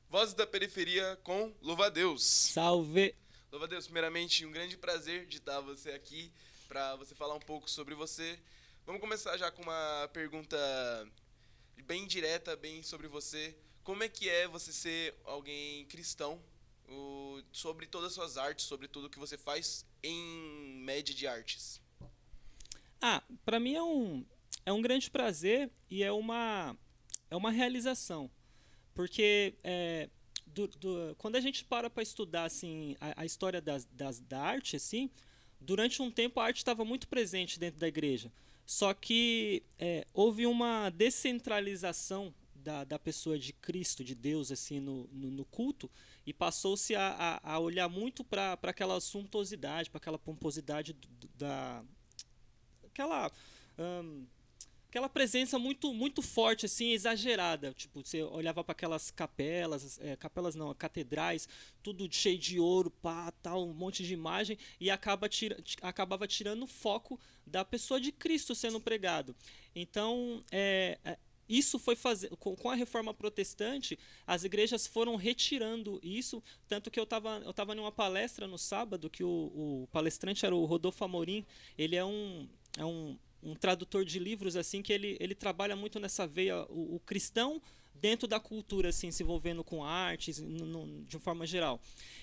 Vozes da Periferia com Louva a Deus. Salve! Louva a Deus, primeiramente, um grande prazer de estar você aqui para você falar um pouco sobre você. Vamos começar já com uma pergunta bem direta, bem sobre você. Como é que é você ser alguém cristão, sobre todas as suas artes, sobre tudo que você faz em média de artes? Para mim é um grande prazer e é uma realização. Porque quando a gente para estudar assim, a história da arte, assim, durante um tempo a arte estava muito presente dentro da igreja. Só que houve uma descentralização da pessoa de Cristo, de Deus, assim, no culto, e passou-se a olhar muito para aquela suntuosidade, para aquela pomposidade aquela hum, aquela presença muito muito forte, assim, exagerada. Tipo, você olhava para aquelas capelas, capelas não, catedrais, tudo cheio de ouro, pá, tal, um monte de imagem, e acabava tirando o foco da pessoa de Cristo sendo pregado. Então, isso foi fazer com a reforma protestante, as igrejas foram retirando isso, tanto que eu tava numa palestra no sábado que o palestrante era o Rodolfo Amorim. Ele é um tradutor de livros, assim, que ele trabalha muito nessa veia, o cristão dentro da cultura, assim, se envolvendo com artes de uma forma geral.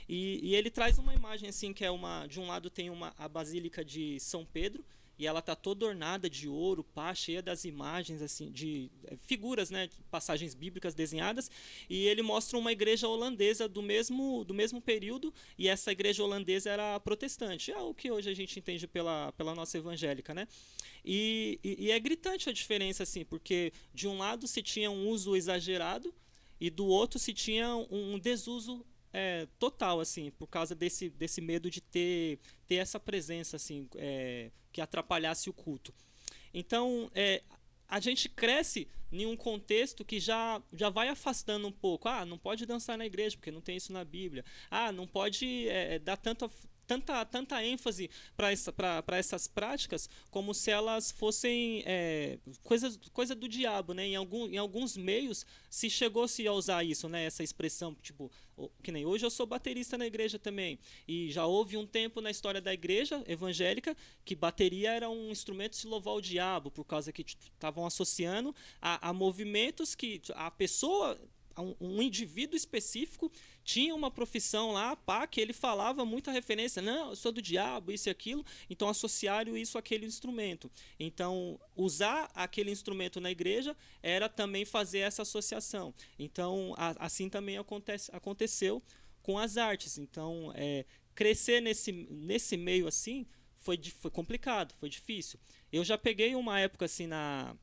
E ele traz uma imagem, assim, que de um lado tem a Basílica de São Pedro, e ela tá toda ornada de ouro, pá, cheia das imagens, assim, de figuras, né, passagens bíblicas desenhadas. E ele mostra uma igreja holandesa do mesmo período, e essa igreja holandesa era protestante, é o que hoje a gente entende pela nossa evangélica, né? E é gritante a diferença, assim, porque de um lado se tinha um uso exagerado e do outro se tinha um desuso total, assim, por causa desse medo de ter essa presença, assim, que atrapalhasse o culto. Então, a gente cresce em um contexto que já vai afastando um pouco. Não pode dançar na igreja, porque não tem isso na Bíblia. Não pode dar tanta ênfase para essas práticas, como se elas fossem coisa do diabo, né? Em alguns meios se chegou-se a usar isso, né? Essa expressão, tipo, que nem hoje eu sou baterista na igreja também, e já houve um tempo na história da igreja evangélica que bateria era um instrumento de se louvar o diabo, por causa que estavam associando a movimentos que a pessoa, um indivíduo específico tinha uma profissão lá, pá, que ele falava muita referência, não, eu sou do diabo, isso e aquilo, então associaram isso àquele instrumento. Então, usar aquele instrumento na igreja era também fazer essa associação. Então, assim também aconteceu com as artes. Então, crescer nesse meio assim foi complicado, foi difícil. Eu já peguei uma época assim da,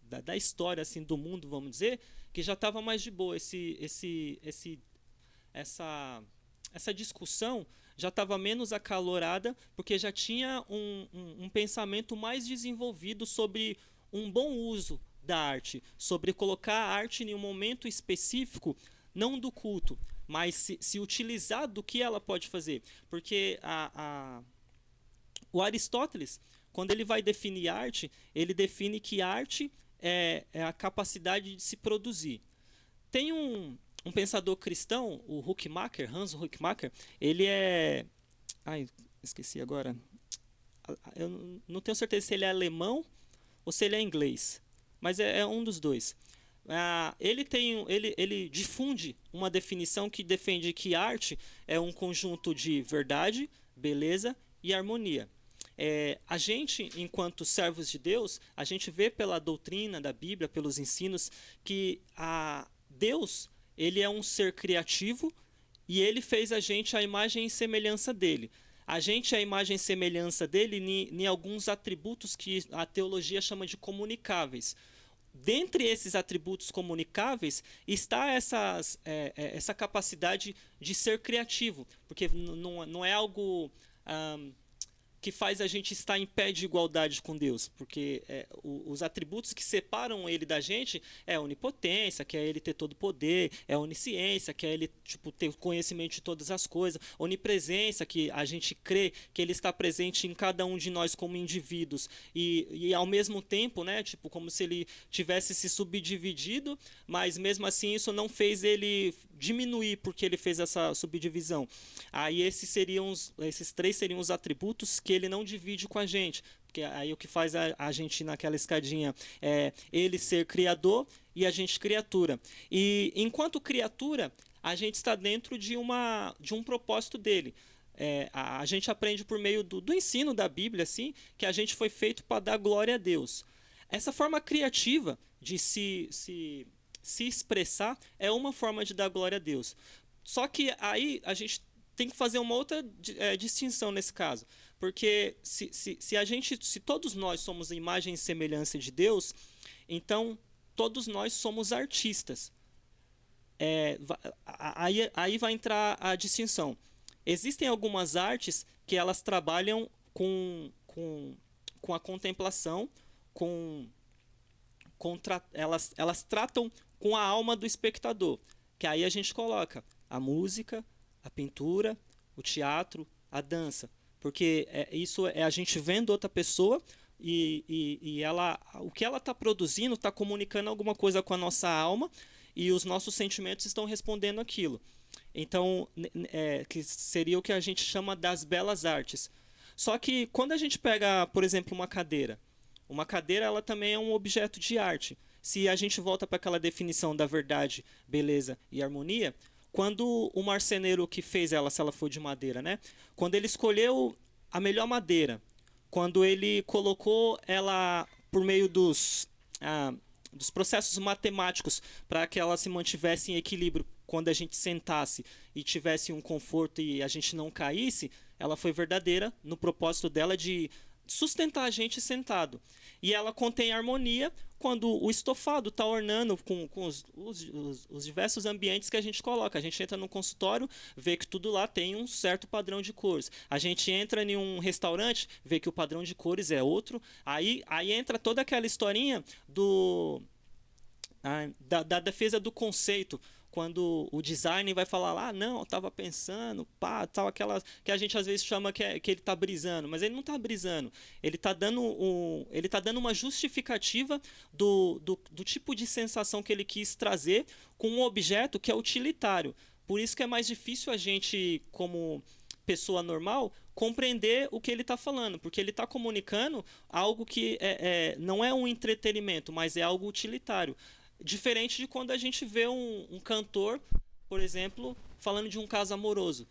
da história, assim, do mundo, vamos dizer, que já estava mais de boa. Essa discussão já estava menos acalorada, porque já tinha um pensamento mais desenvolvido sobre um bom uso da arte, sobre colocar a arte em um momento específico, não do culto, mas se utilizar do que ela pode fazer. Porque o Aristóteles, quando ele vai definir arte, ele define que arte é a capacidade de se produzir. Tem um pensador cristão, o Huckmacher, Hans Huckmacher, ele é... Ai, esqueci agora. Eu não tenho certeza se ele é alemão ou se ele é inglês, mas é um dos dois. Ele difunde uma definição que defende que arte é um conjunto de verdade, beleza e harmonia. A gente, enquanto servos de Deus, a gente vê pela doutrina da Bíblia, pelos ensinos, que Deus, ele é um ser criativo e ele fez a gente à imagem e semelhança dele. A gente é a imagem e semelhança dele em alguns atributos que a teologia chama de comunicáveis. Dentre esses atributos comunicáveis está essa capacidade de ser criativo, porque não é algo que faz a gente estar em pé de igualdade com Deus, porque os atributos que separam ele da gente é a onipotência, que é ele ter todo o poder, é a onisciência, que é ele tipo, ter conhecimento de todas as coisas, onipresença, que a gente crê que ele está presente em cada um de nós como indivíduos, e ao mesmo tempo, né, tipo, como se ele tivesse se subdividido, mas mesmo assim isso não fez ele diminuir porque ele fez essa subdivisão. Aí esses três seriam os atributos que ele não divide com a gente. Porque aí o que faz a gente naquela escadinha é ele ser criador e a gente criatura. E enquanto criatura, a gente está dentro de um propósito dele. A gente aprende por meio do ensino da Bíblia assim, que a gente foi feito para dar glória a Deus. Essa forma criativa de se expressar é uma forma de dar glória a Deus. Só que aí a gente tem que fazer uma outra distinção nesse caso. Porque se todos nós somos a imagem e semelhança de Deus, então todos nós somos artistas. Aí vai entrar a distinção. Existem algumas artes que elas trabalham com a contemplação, elas tratam com a alma do espectador, que aí a gente coloca a música, a pintura, o teatro, a dança, porque isso é a gente vendo outra pessoa e o que ela está produzindo está comunicando alguma coisa com a nossa alma e os nossos sentimentos estão respondendo aquilo. Então, que seria o que a gente chama das belas artes. Só que quando a gente pega, por exemplo, uma cadeira ela também é um objeto de arte. Se a gente volta para aquela definição da verdade, beleza e harmonia, quando o marceneiro que fez ela, se ela for de madeira, né? Quando ele escolheu a melhor madeira, quando ele colocou ela por meio dos processos matemáticos para que ela se mantivesse em equilíbrio quando a gente sentasse e tivesse um conforto e a gente não caísse, ela foi verdadeira no propósito dela de sustentar a gente sentado. E ela contém harmonia quando o estofado está ornando com os diversos ambientes que a gente coloca. A gente entra no consultório, vê que tudo lá tem um certo padrão de cores. A gente entra em um restaurante, vê que o padrão de cores é outro. Aí entra toda aquela historinha da defesa do conceito. Quando o design vai falar não, eu estava pensando, tal, aquela que a gente às vezes chama que ele está brisando, mas ele não está brisando. Ele está dando uma justificativa do tipo de sensação que ele quis trazer com um objeto que é utilitário. Por isso que é mais difícil a gente, como pessoa normal, compreender o que ele está falando, porque ele está comunicando algo que não é um entretenimento, mas é algo utilitário. Diferente de quando a gente vê um cantor, por exemplo, falando de um caso amoroso.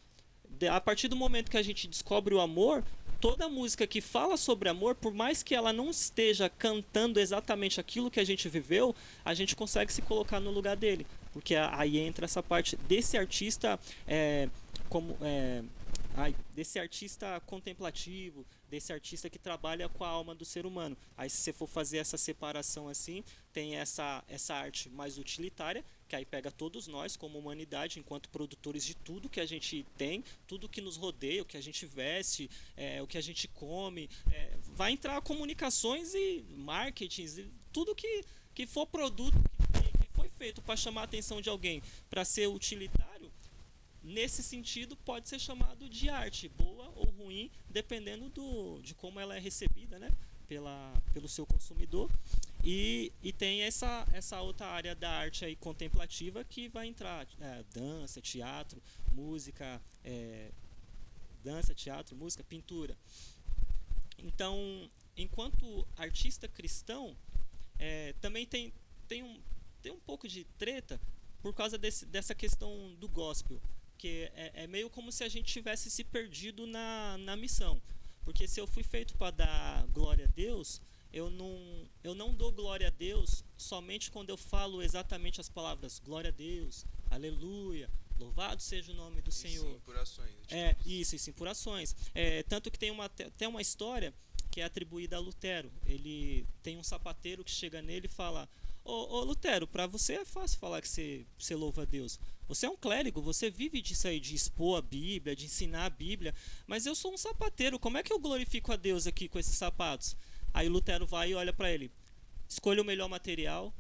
A partir do momento que a gente descobre o amor, toda música que fala sobre amor, por mais que ela não esteja cantando exatamente aquilo que a gente viveu, a gente consegue se colocar no lugar dele. Porque aí entra essa parte desse artista desse artista contemplativo, desse artista que trabalha com a alma do ser humano. Aí se você for fazer essa separação assim, tem essa arte mais utilitária, que aí pega todos nós como humanidade, enquanto produtores de tudo que a gente tem, tudo que nos rodeia, o que a gente veste, o que a gente come, vai entrar comunicações e marketing, tudo que for produto que foi feito para chamar a atenção de alguém, para ser utilitário, nesse sentido pode ser chamado de arte, boa ou ruim, dependendo de como ela é recebida, né, pelo seu consumidor. E tem essa outra área da arte aí contemplativa que vai entrar dança, teatro, música, pintura. Então, enquanto artista cristão, também tem um pouco de treta por causa dessa questão do gospel, que é meio como se a gente tivesse se perdido na missão. Porque se eu fui feito para dar glória a Deus, eu não dou glória a Deus somente quando eu falo exatamente as palavras glória a Deus, aleluia, louvado seja o nome do Senhor. Sim, por ações. Isso por ações. Tanto que tem até uma história que é atribuída a Lutero. Ele tem um sapateiro que chega nele e fala: Ô Lutero, para você é fácil falar que você louva a Deus. Você é um clérigo, você vive disso aí, de expor a Bíblia, de ensinar a Bíblia. Mas eu sou um sapateiro, como é que eu glorifico a Deus aqui com esses sapatos? Aí Lutero vai e olha para ele. Escolha o melhor material,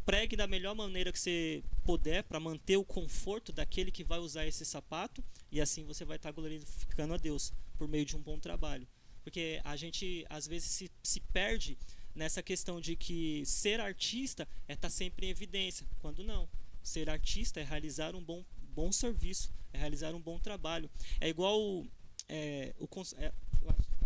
pregue da melhor maneira que você puder para manter o conforto daquele que vai usar esse sapato, e assim você vai estar glorificando a Deus por meio de um bom trabalho. Porque a gente às vezes se perde nessa questão de que ser artista é estar sempre em evidência, quando não. Ser artista é realizar um bom serviço, é realizar um bom trabalho. É igual eu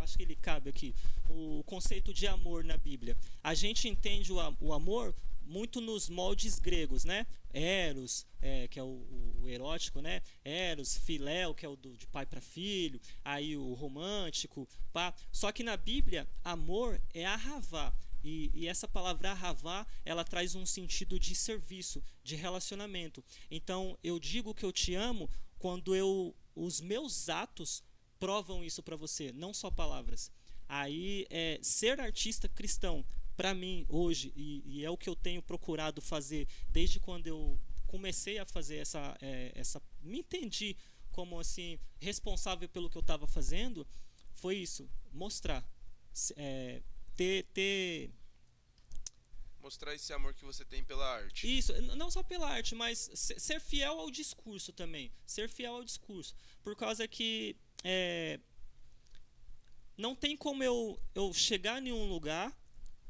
acho que ele cabe aqui, o conceito de amor na Bíblia. A gente entende o amor muito nos moldes gregos, né? Eros, que é o erótico, né? Eros, filéu, que é o de pai para filho, aí o romântico, pá. Só que na Bíblia, amor é ahavá. E essa palavra ahavá, ela traz um sentido de serviço, de relacionamento. Então, eu digo que eu te amo quando os meus atos provam isso para você, não só palavras. Aí, ser artista cristão, para mim, hoje, e é o que eu tenho procurado fazer desde quando eu comecei a fazer me entendi como assim responsável pelo que eu estava fazendo, foi isso, mostrar, ter Mostrar esse amor que você tem pela arte. isso, não só pela arte, mas ser fiel ao discurso também, ser fiel ao discurso, por causa que não tem como eu chegar em um lugar,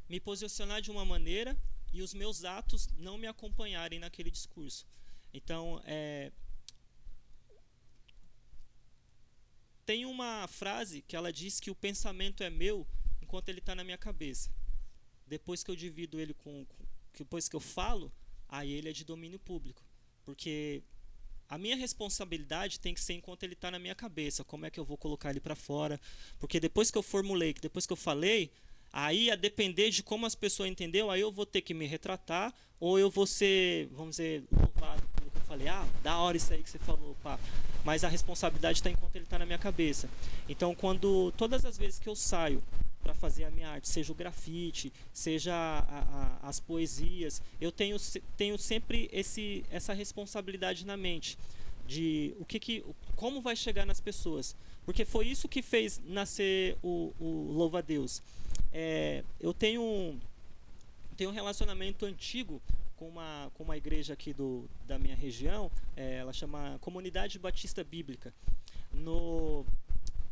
me posicionar de uma maneira e os meus atos não me acompanharem naquele discurso. Então, tem uma frase que ela diz que o pensamento é meu enquanto ele está na minha cabeça. Depois que eu divido ele depois que eu falo, aí ele é de domínio público. Porque a minha responsabilidade tem que ser enquanto ele está na minha cabeça. Como é que eu vou colocar ele para fora? Porque depois que eu formulei, depois que eu falei, aí a depender de como as pessoas entenderam, aí eu vou ter que me retratar, ou eu vou ser, vamos dizer, louvado pelo que eu falei. Da hora isso aí que você falou, pá. Mas a responsabilidade está enquanto ele está na minha cabeça. Então, todas as vezes que eu saio para fazer a minha arte, seja o grafite, seja as poesias, eu tenho sempre essa responsabilidade na mente de como vai chegar nas pessoas, porque foi isso que fez nascer o Louva a Deus. Eu tenho um relacionamento antigo com uma igreja aqui da minha região, ela chama Comunidade Batista Bíblica.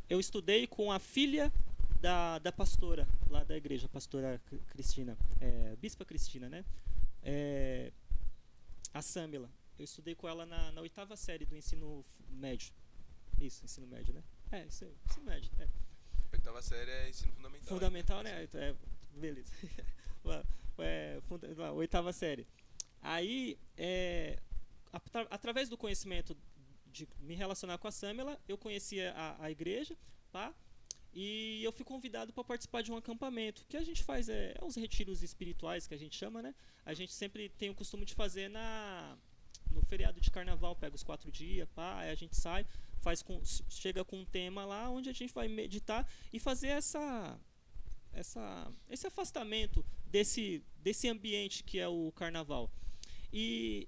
Eu estudei com a filha da pastora lá da igreja, a pastora Cristina, Bispa Cristina, né? A Sâmila. Eu estudei com ela na 8ª série do ensino médio. Isso, ensino médio, né? Isso aí, ensino médio. 8ª série é ensino fundamental. Fundamental, né? Beleza. 8ª série. Aí, através do conhecimento de me relacionar com a Sâmila, eu conhecia a igreja, pá. E eu fui convidado para participar de um acampamento, que a gente faz os retiros espirituais, que a gente chama, né? A gente sempre tem o costume de fazer no feriado de carnaval, pega os 4 dias, pá, aí a gente sai, chega com um tema lá, onde a gente vai meditar e fazer esse afastamento desse ambiente que é o carnaval. E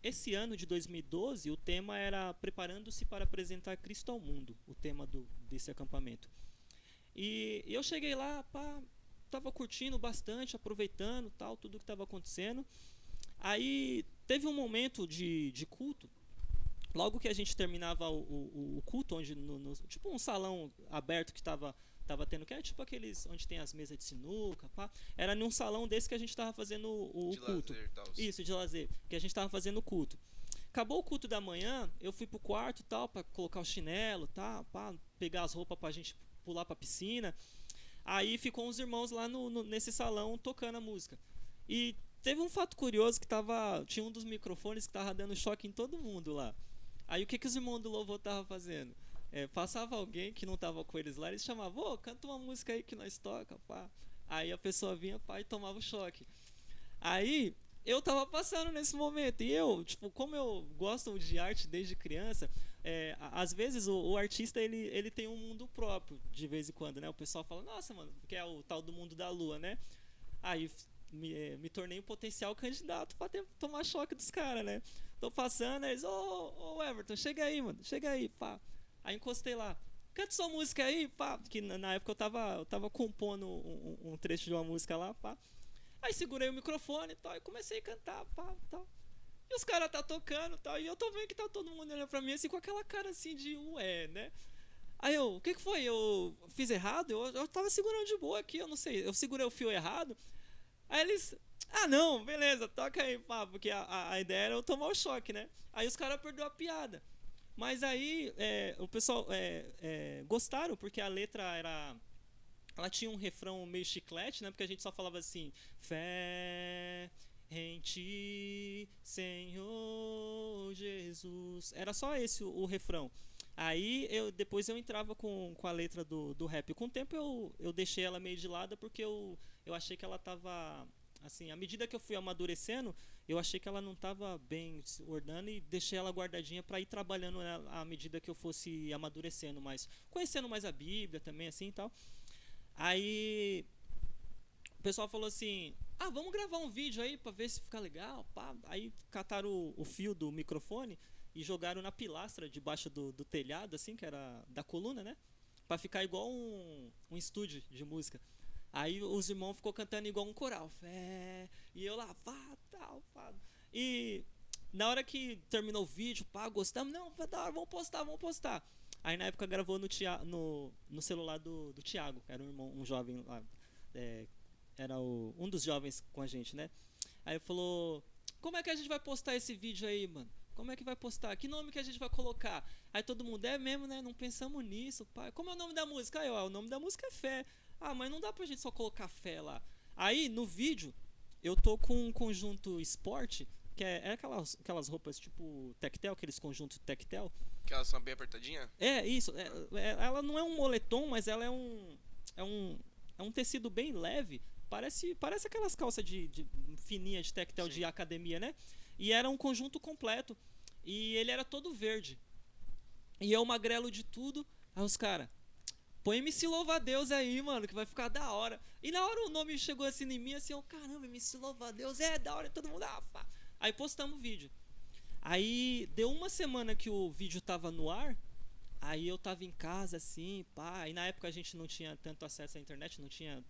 esse ano de 2012, o tema era Preparando-se para apresentar Cristo ao mundo, o tema desse acampamento. E eu cheguei lá, pá, estava curtindo bastante, aproveitando tudo que estava acontecendo. Aí teve um momento de culto, logo que a gente terminava o culto, onde tipo um salão aberto que estava tendo, que é tipo aqueles onde tem as mesas de sinuca, pá. Era num salão desse que a gente estava fazendo o culto. Lazer, tal. Isso, de lazer, que a gente estava fazendo o culto. Acabou o culto da manhã, eu fui pro quarto, para colocar o chinelo, pá, pegar as roupas pra gente pular pra piscina. Aí ficou uns irmãos lá nesse salão tocando a música. E teve um fato curioso que tinha um dos microfones que tava dando choque em todo mundo lá. Aí o que os irmãos do louvor estavam fazendo? Passava alguém que não tava com eles lá, eles chamavam, canta uma música aí que nós toca, pá. Aí a pessoa vinha, pá, e tomava o choque. Aí eu tava passando nesse momento, e eu, tipo, como eu gosto de arte desde criança, às vezes o artista ele tem um mundo próprio, de vez em quando, né? O pessoal fala, nossa, mano, que é o tal do mundo da lua, né? Aí me tornei um potencial candidato pra tomar choque dos caras, né? Tô passando, eles, ô Everton, chega aí, mano, chega aí, pá. Aí encostei lá, canta sua música aí, pá. Porque na época eu tava compondo um trecho de uma música lá, pá. Aí segurei o microfone e tal, e comecei a cantar, pá, tal. E os caras tá tocando e tal, e eu tô vendo que tá todo mundo olhando pra mim assim, com aquela cara assim de ué, né? Aí eu, o que foi? Eu fiz errado? Eu tava segurando de boa aqui, eu não sei, eu segurei o fio errado. Aí eles, ah não, beleza, toca aí, pá, porque a ideia era eu tomar o choque, né? Aí os caras perderam a piada. Mas aí o pessoal gostaram, porque a letra era. Ela tinha um refrão meio chiclete, né? Porque a gente só falava assim: Fé em ti, Senhor Jesus. Era só esse o refrão. Aí depois eu entrava com a letra do rap. Com o tempo eu deixei ela meio de lado porque eu achei que ela tava. Assim, à medida que eu fui amadurecendo, eu achei que ela não estava bem se ornando e deixei ela guardadinha para ir trabalhando ela à medida que eu fosse amadurecendo mais, conhecendo mais a Bíblia também assim e tal. Aí o pessoal falou assim: "Ah, vamos gravar um vídeo aí para ver se fica legal". Pá. Aí cataram o fio do microfone e jogaram na pilastra debaixo do telhado assim, que era da coluna, né? Para ficar igual um estúdio de música. Aí os irmãos ficou cantando igual um coral. Fé. E eu lá, pá, tal, pá. E na hora que terminou o vídeo, pá, gostamos. Não, foi da hora, vamos postar, vamos postar. Aí na época gravou no celular do Thiago, que era um irmão, um jovem lá. É, era um dos jovens com a gente, né? Aí ele falou: Como é que a gente vai postar esse vídeo aí, mano? Como é que vai postar? Que nome que a gente vai colocar? Aí todo mundo, é mesmo, né? Não pensamos nisso, pai. Como é o nome da música? Aí, ó, o nome da música é Fé. Ah, mas não dá pra gente só colocar fé lá. Aí, no vídeo, eu tô com um conjunto esporte, que é aquelas roupas tipo tectel, aqueles conjuntos tectel. Que elas são bem apertadinhas? É, isso. Ela não é um moletom, mas ela é um, é um tecido bem leve. Parece aquelas calças de fininha de tectel Sim. de academia, né? E era um conjunto completo. E ele era todo verde. E eu magrelo de tudo. Aí os caras, põe MC Louva a Deus aí, mano, que vai ficar da hora. E na hora o nome chegou assim em mim, assim, caramba, MC Louva a Deus, é da hora, todo mundo, pá. Aí postamos o vídeo. Aí deu uma semana que o vídeo tava no ar, aí eu tava em casa, assim, pá. E na época a gente não tinha tanto acesso à internet, não tinha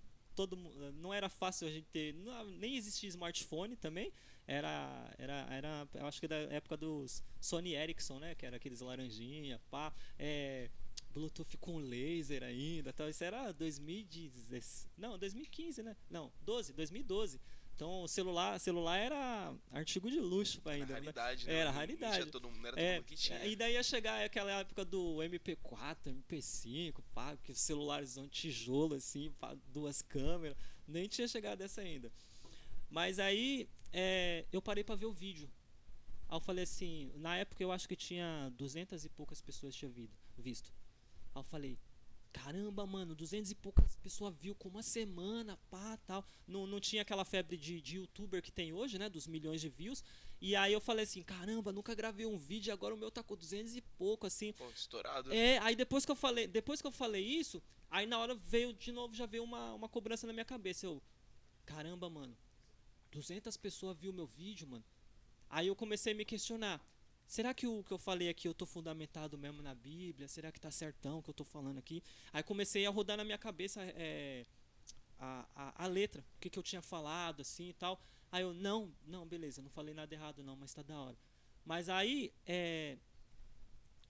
não era fácil a gente ter, nem existia smartphone também. Era, eu acho que da época dos Sony Ericsson, né, que era aqueles laranjinha, pá, Bluetooth com laser ainda, tal. Isso era 2010, não, 2015, né? Não, 2012. Então o celular era artigo de luxo ainda, Era raridade, né? né? Era Não raridade. não era todo mundo que tinha. E daí ia chegar aquela época do MP4, MP5, pá, que celulares de tijolo assim, pá, duas câmeras, nem tinha chegado essa ainda. Mas aí eu parei pra ver o vídeo. Aí eu falei assim, na época eu acho que tinha 200 e poucas pessoas tinham visto. Aí eu falei, caramba, mano, 200 e poucas pessoas viu com uma semana, pá, tal. Não tinha aquela febre de youtuber que tem hoje, né, dos milhões de views. E aí eu falei assim, caramba, nunca gravei um vídeo e agora o meu tá com 200 e pouco, assim. Pô, estourado. Aí depois que eu falei isso, aí na hora veio, de novo, já veio uma cobrança na minha cabeça. Eu, caramba, mano, 200 pessoas viu meu vídeo, mano. Aí eu comecei a me questionar. Será que o que eu falei aqui eu tô fundamentado mesmo na Bíblia? Será que tá certão o que eu tô falando aqui? Aí comecei a rodar na minha cabeça a letra, o que eu tinha falado, assim e tal. Aí eu, não, beleza, não falei nada errado não, mas tá da hora. Mas aí,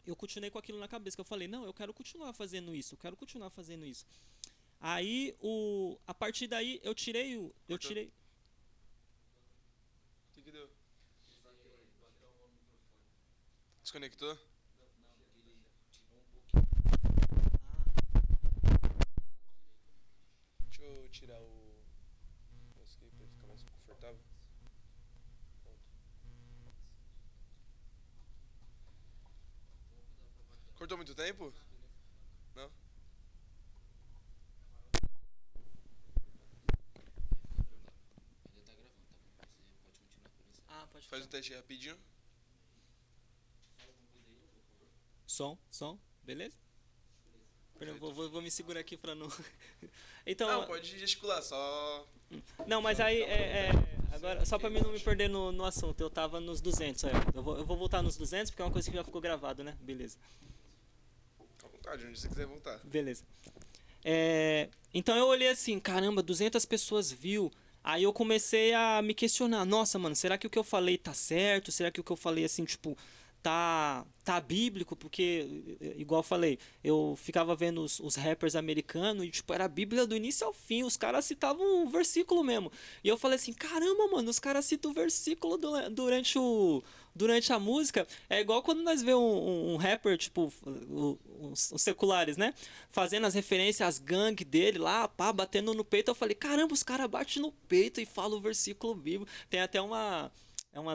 eu continuei com aquilo na cabeça, que eu falei, não, eu quero continuar fazendo isso, eu quero continuar fazendo isso. Aí, a partir daí, eu tirei o... Eu tirei... O que deu? Desconectou? Deixa eu tirar o negócio aqui pra ficar mais confortável. Pronto. Cortou muito tempo? Não? Pode Faz ficar. o teste rapidinho. Som, beleza? Pera, Perfeito. vou me segurar aqui pra não... Então, Não, pode gesticular, só Não, mas aí, agora, só pra mim não me perder no assunto, eu tava nos 200, eu vou voltar nos 200 porque é uma coisa que já ficou gravado, né? Beleza. À vontade, onde você quiser voltar. Beleza. Então eu olhei assim, caramba, 200 pessoas viu. Aí eu comecei a me questionar, nossa, mano, será que o que eu falei tá certo? Será que o que eu falei, assim, tipo, tá bíblico? Porque, igual eu falei, eu ficava vendo os rappers americanos e, tipo, era a Bíblia do início ao fim, os caras citavam um versículo mesmo. E eu falei assim, caramba, mano, os caras citam o versículo durante a música. É igual quando nós vemos um rapper, tipo, os seculares, né? Fazendo as referências às gangues dele lá, pá, batendo no peito. Eu falei, caramba, os caras batem no peito e falam o versículo vivo. Tem até uma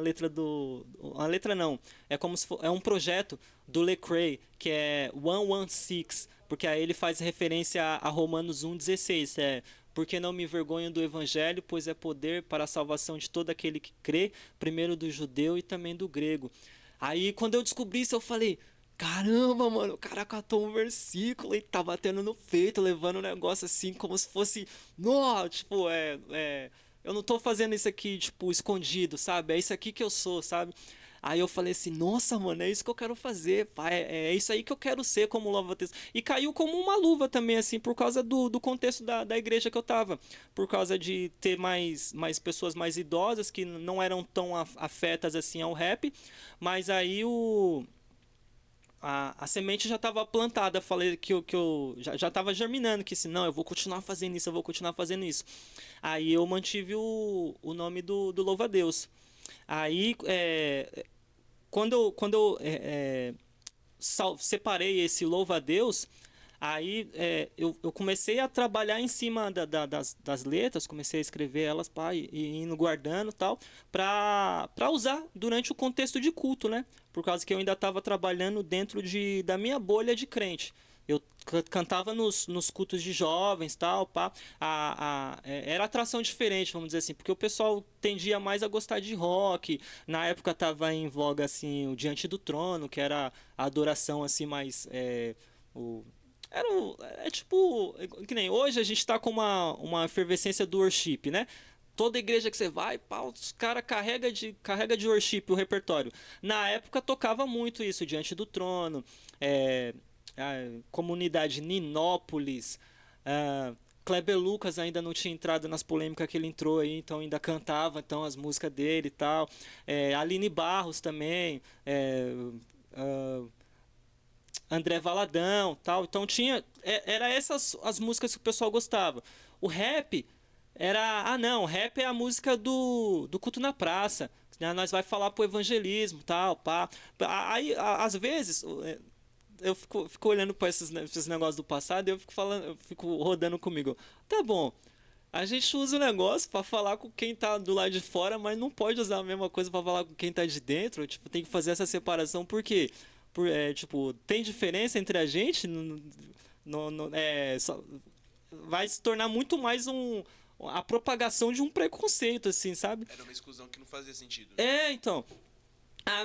letra do. Uma letra não. É como se for, é um projeto do Lecrae, que é 116. Porque aí ele faz referência a Romanos 1,16. Porque não me envergonho do evangelho, pois é poder para a salvação de todo aquele que crê, primeiro do judeu e também do grego. Aí quando eu descobri isso, eu falei, caramba, mano, o cara catou um versículo e tá batendo no peito, levando um negócio assim, como se fosse. Não, tipo, eu não tô fazendo isso aqui, tipo, escondido, sabe? É isso aqui que eu sou, sabe? Aí eu falei assim, nossa, mano, é isso que eu quero fazer, pai, é isso aí que eu quero ser como louva-a-Deus. E caiu como uma luva também, assim, por causa do contexto da igreja que eu tava. Por causa de ter mais pessoas mais idosas que não eram tão afetas assim ao rap, mas aí a semente já estava plantada, falei que eu já estava germinando, que assim, não, eu vou continuar fazendo isso, eu vou continuar fazendo isso. Aí eu mantive o nome do Louva-a-Deus. Aí, quando eu separei esse louva-a-Deus, aí eu comecei a trabalhar em cima das letras, comecei a escrever elas, pá, e indo guardando e tal, pra usar durante o contexto de culto, né? Por causa que eu ainda estava trabalhando dentro da minha bolha de crente. Eu cantava nos cultos de jovens, tal, pá. Era atração diferente, vamos dizer assim, porque o pessoal tendia mais a gostar de rock. Na época tava em voga assim o Diante do Trono, que era a adoração assim mais o é tipo, que nem hoje a gente tá com uma efervescência do worship, né? Toda igreja que você vai, pá, os cara carrega de worship o repertório. Na época tocava muito isso, Diante do Trono, a comunidade Ninópolis, Kleber Lucas ainda não tinha entrado nas polêmicas que ele entrou aí, então ainda cantava então as músicas dele e tal. Aline Barros também, André Valadão, tal. Então era essas as músicas que o pessoal gostava. O rap não, rap é a música do culto na praça. Né? Nós vai falar pro evangelismo, tal, pá. Aí, às vezes, eu fico olhando para esses negócios do passado e eu fico falando, eu fico rodando comigo. Tá bom. A gente usa o negócio para falar com quem tá do lado de fora, mas não pode usar a mesma coisa para falar com quem tá de dentro. Tipo, tem que fazer essa separação porque tipo, tem diferença entre a gente, vai se tornar muito mais a propagação de um preconceito, assim, sabe? Era uma exclusão que não fazia sentido. Então.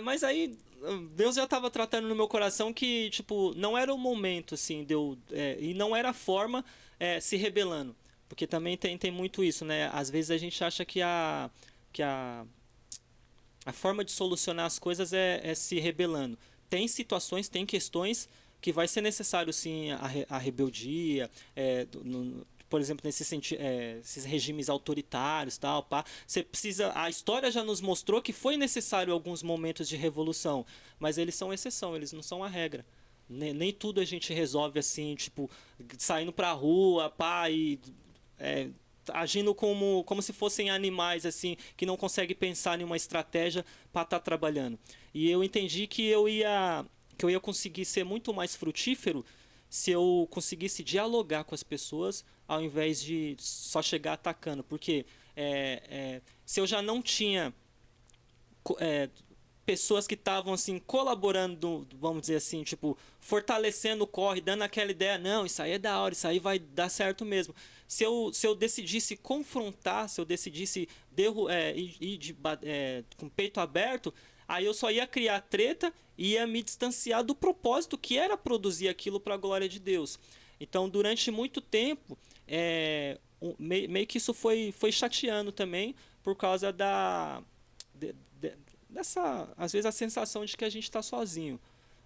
Mas aí Deus já estava tratando no meu coração que, tipo, não era o momento, assim, e não era a forma se rebelando. Porque também tem muito isso, né? Às vezes a gente acha que a forma de solucionar as coisas é se rebelando. Tem situações, tem questões que vai ser necessário, sim, a rebeldia, por exemplo, esses regimes autoritários, tal, pá. Você precisa, a história já nos mostrou que foi necessário alguns momentos de revolução, mas eles são exceção, eles não são a regra. Nem tudo a gente resolve assim, tipo, saindo pra rua, pá, e agindo como se fossem animais assim que não conseguem pensar em uma estratégia para estar trabalhando. E eu entendi que eu ia conseguir ser muito mais frutífero se eu conseguisse dialogar com as pessoas ao invés de só chegar atacando, porque se eu já não tinha pessoas que estavam assim colaborando, vamos dizer assim, tipo, fortalecendo o corre, dando aquela ideia, não, isso aí é da hora, isso aí vai dar certo mesmo. Se eu decidisse confrontar, se eu decidisse ir com o peito aberto, aí eu só ia criar treta e ia me distanciar do propósito que era produzir aquilo para a glória de Deus. Então, durante muito tempo, meio que isso foi chateando também por causa dessa, às vezes, a sensação de que a gente está sozinho.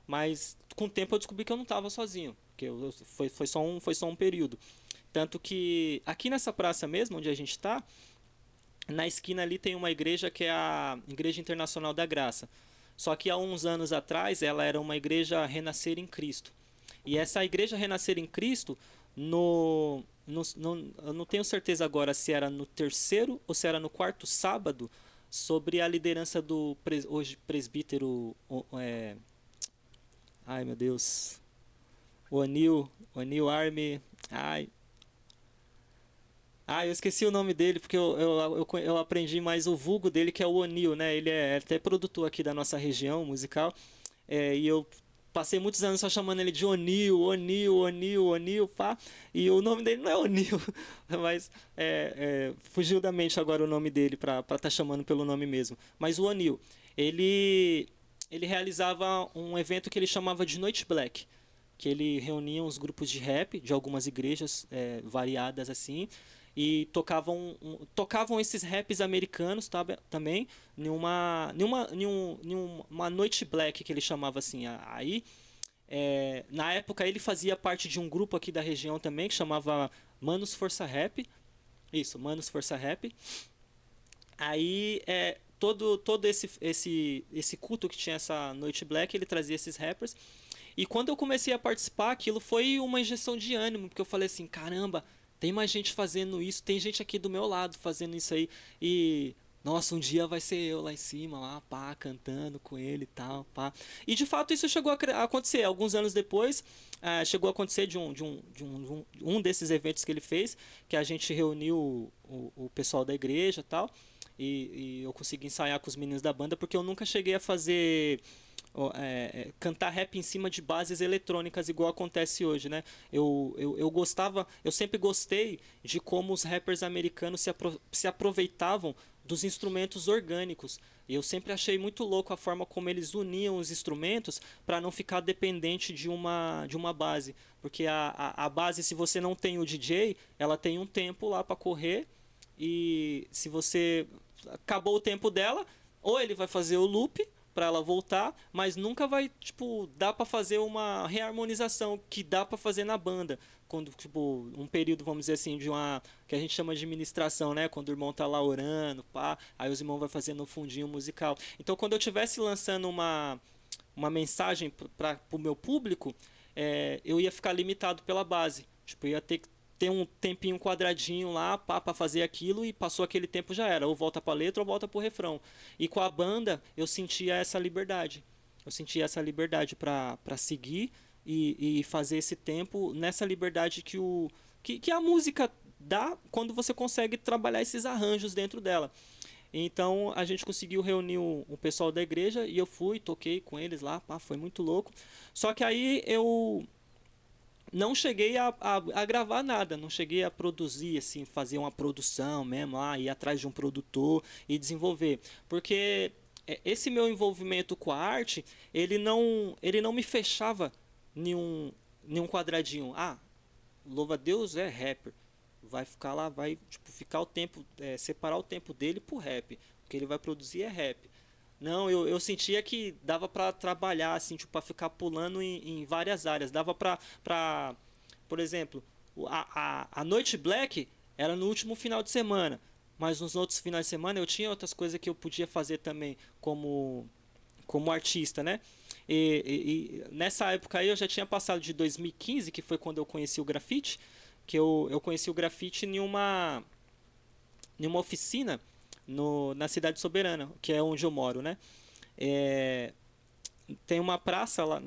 Mas com o tempo eu descobri que eu não estava sozinho, porque foi só um período. Tanto que aqui nessa praça mesmo, onde a gente está, na esquina ali tem uma igreja que é a Igreja Internacional da Graça. Só que há uns anos atrás ela era uma igreja Renascer em Cristo. E essa igreja Renascer em Cristo, eu não tenho certeza agora se era no terceiro ou se era no quarto sábado, sobre a liderança do hoje presbítero. Ai meu Deus. O Anil Arme. Ai, eu esqueci o nome dele porque eu aprendi mais o vulgo dele, que é o Onil, né? Ele é até produtor aqui da nossa região musical. E eu passei muitos anos só chamando ele de Onil, Onil, Onil, Onil, pá. E o nome dele não é Onil, mas fugiu da mente agora o nome dele pra estar chamando pelo nome mesmo. Mas o Onil, ele realizava um evento que ele chamava de Noite Black, que ele reunia uns grupos de rap de algumas igrejas variadas assim, e tocavam esses raps americanos também numa noite black, que ele chamava assim. Aí, na época, ele fazia parte de um grupo aqui da região também que chamava Manos Força Rap. Isso, Manos Força Rap. Aí, todo esse culto que tinha essa noite black, ele trazia esses rappers. E quando eu comecei a participar, aquilo foi uma injeção de ânimo, porque eu falei assim, caramba, tem mais gente fazendo isso, tem gente aqui do meu lado fazendo isso aí. E, nossa, um dia vai ser eu lá em cima, lá, pá, cantando com ele e tal, pá. E de fato isso chegou a acontecer. Alguns anos depois, chegou a acontecer um desses eventos que ele fez, que a gente reuniu o pessoal da igreja e tal. E eu consegui ensaiar com os meninos da banda, porque eu nunca cheguei a fazer cantar rap em cima de bases eletrônicas igual acontece hoje, né? Eu sempre gostei de como os rappers americanos se aproveitavam dos instrumentos orgânicos. E eu sempre achei muito louco a forma como eles uniam os instrumentos para não ficar dependente de uma base. Porque a base, se você não tem o DJ, ela tem um tempo lá para correr, e se você acabou o tempo dela, ou ele vai fazer o loop para ela voltar, mas nunca vai, tipo, dar para fazer uma reharmonização que dá para fazer na banda, quando, tipo, um período, vamos dizer assim, de uma que a gente chama de ministração, né, quando o irmão tá lá orando, pá, aí os irmãos vai fazendo um fundinho musical. Então, quando eu estivesse lançando uma mensagem para o meu público, eu ia ficar limitado pela base, tipo, eu ia ter um tempinho quadradinho lá para fazer aquilo, e passou aquele tempo, já era, ou volta para a letra ou volta para o refrão. E com a banda eu sentia essa liberdade. Eu sentia essa liberdade para seguir e fazer esse tempo nessa liberdade que a música dá quando você consegue trabalhar esses arranjos dentro dela. Então a gente conseguiu reunir o pessoal da igreja e eu fui, toquei com eles lá, pá, foi muito louco. Só que aí eu não cheguei a gravar nada, não cheguei a produzir, assim, fazer uma produção mesmo, ir atrás de um produtor e desenvolver. Porque esse meu envolvimento com a arte, ele não me fechava nenhum quadradinho. Louva a Deus é rapper. Vai ficar lá, vai tipo, ficar o tempo, separar o tempo dele pro rap. O que ele vai produzir é rap. Não, eu sentia que dava pra trabalhar, assim, tipo, pra ficar pulando em várias áreas. Dava pra por exemplo, a Noite Black era no último final de semana. Mas nos outros finais de semana eu tinha outras coisas que eu podia fazer também como artista, né? E nessa época aí eu já tinha passado de 2015, que foi quando eu conheci o grafite. Que eu conheci o grafite em uma oficina na cidade Soberana, que é onde eu moro, né? Tem uma praça lá,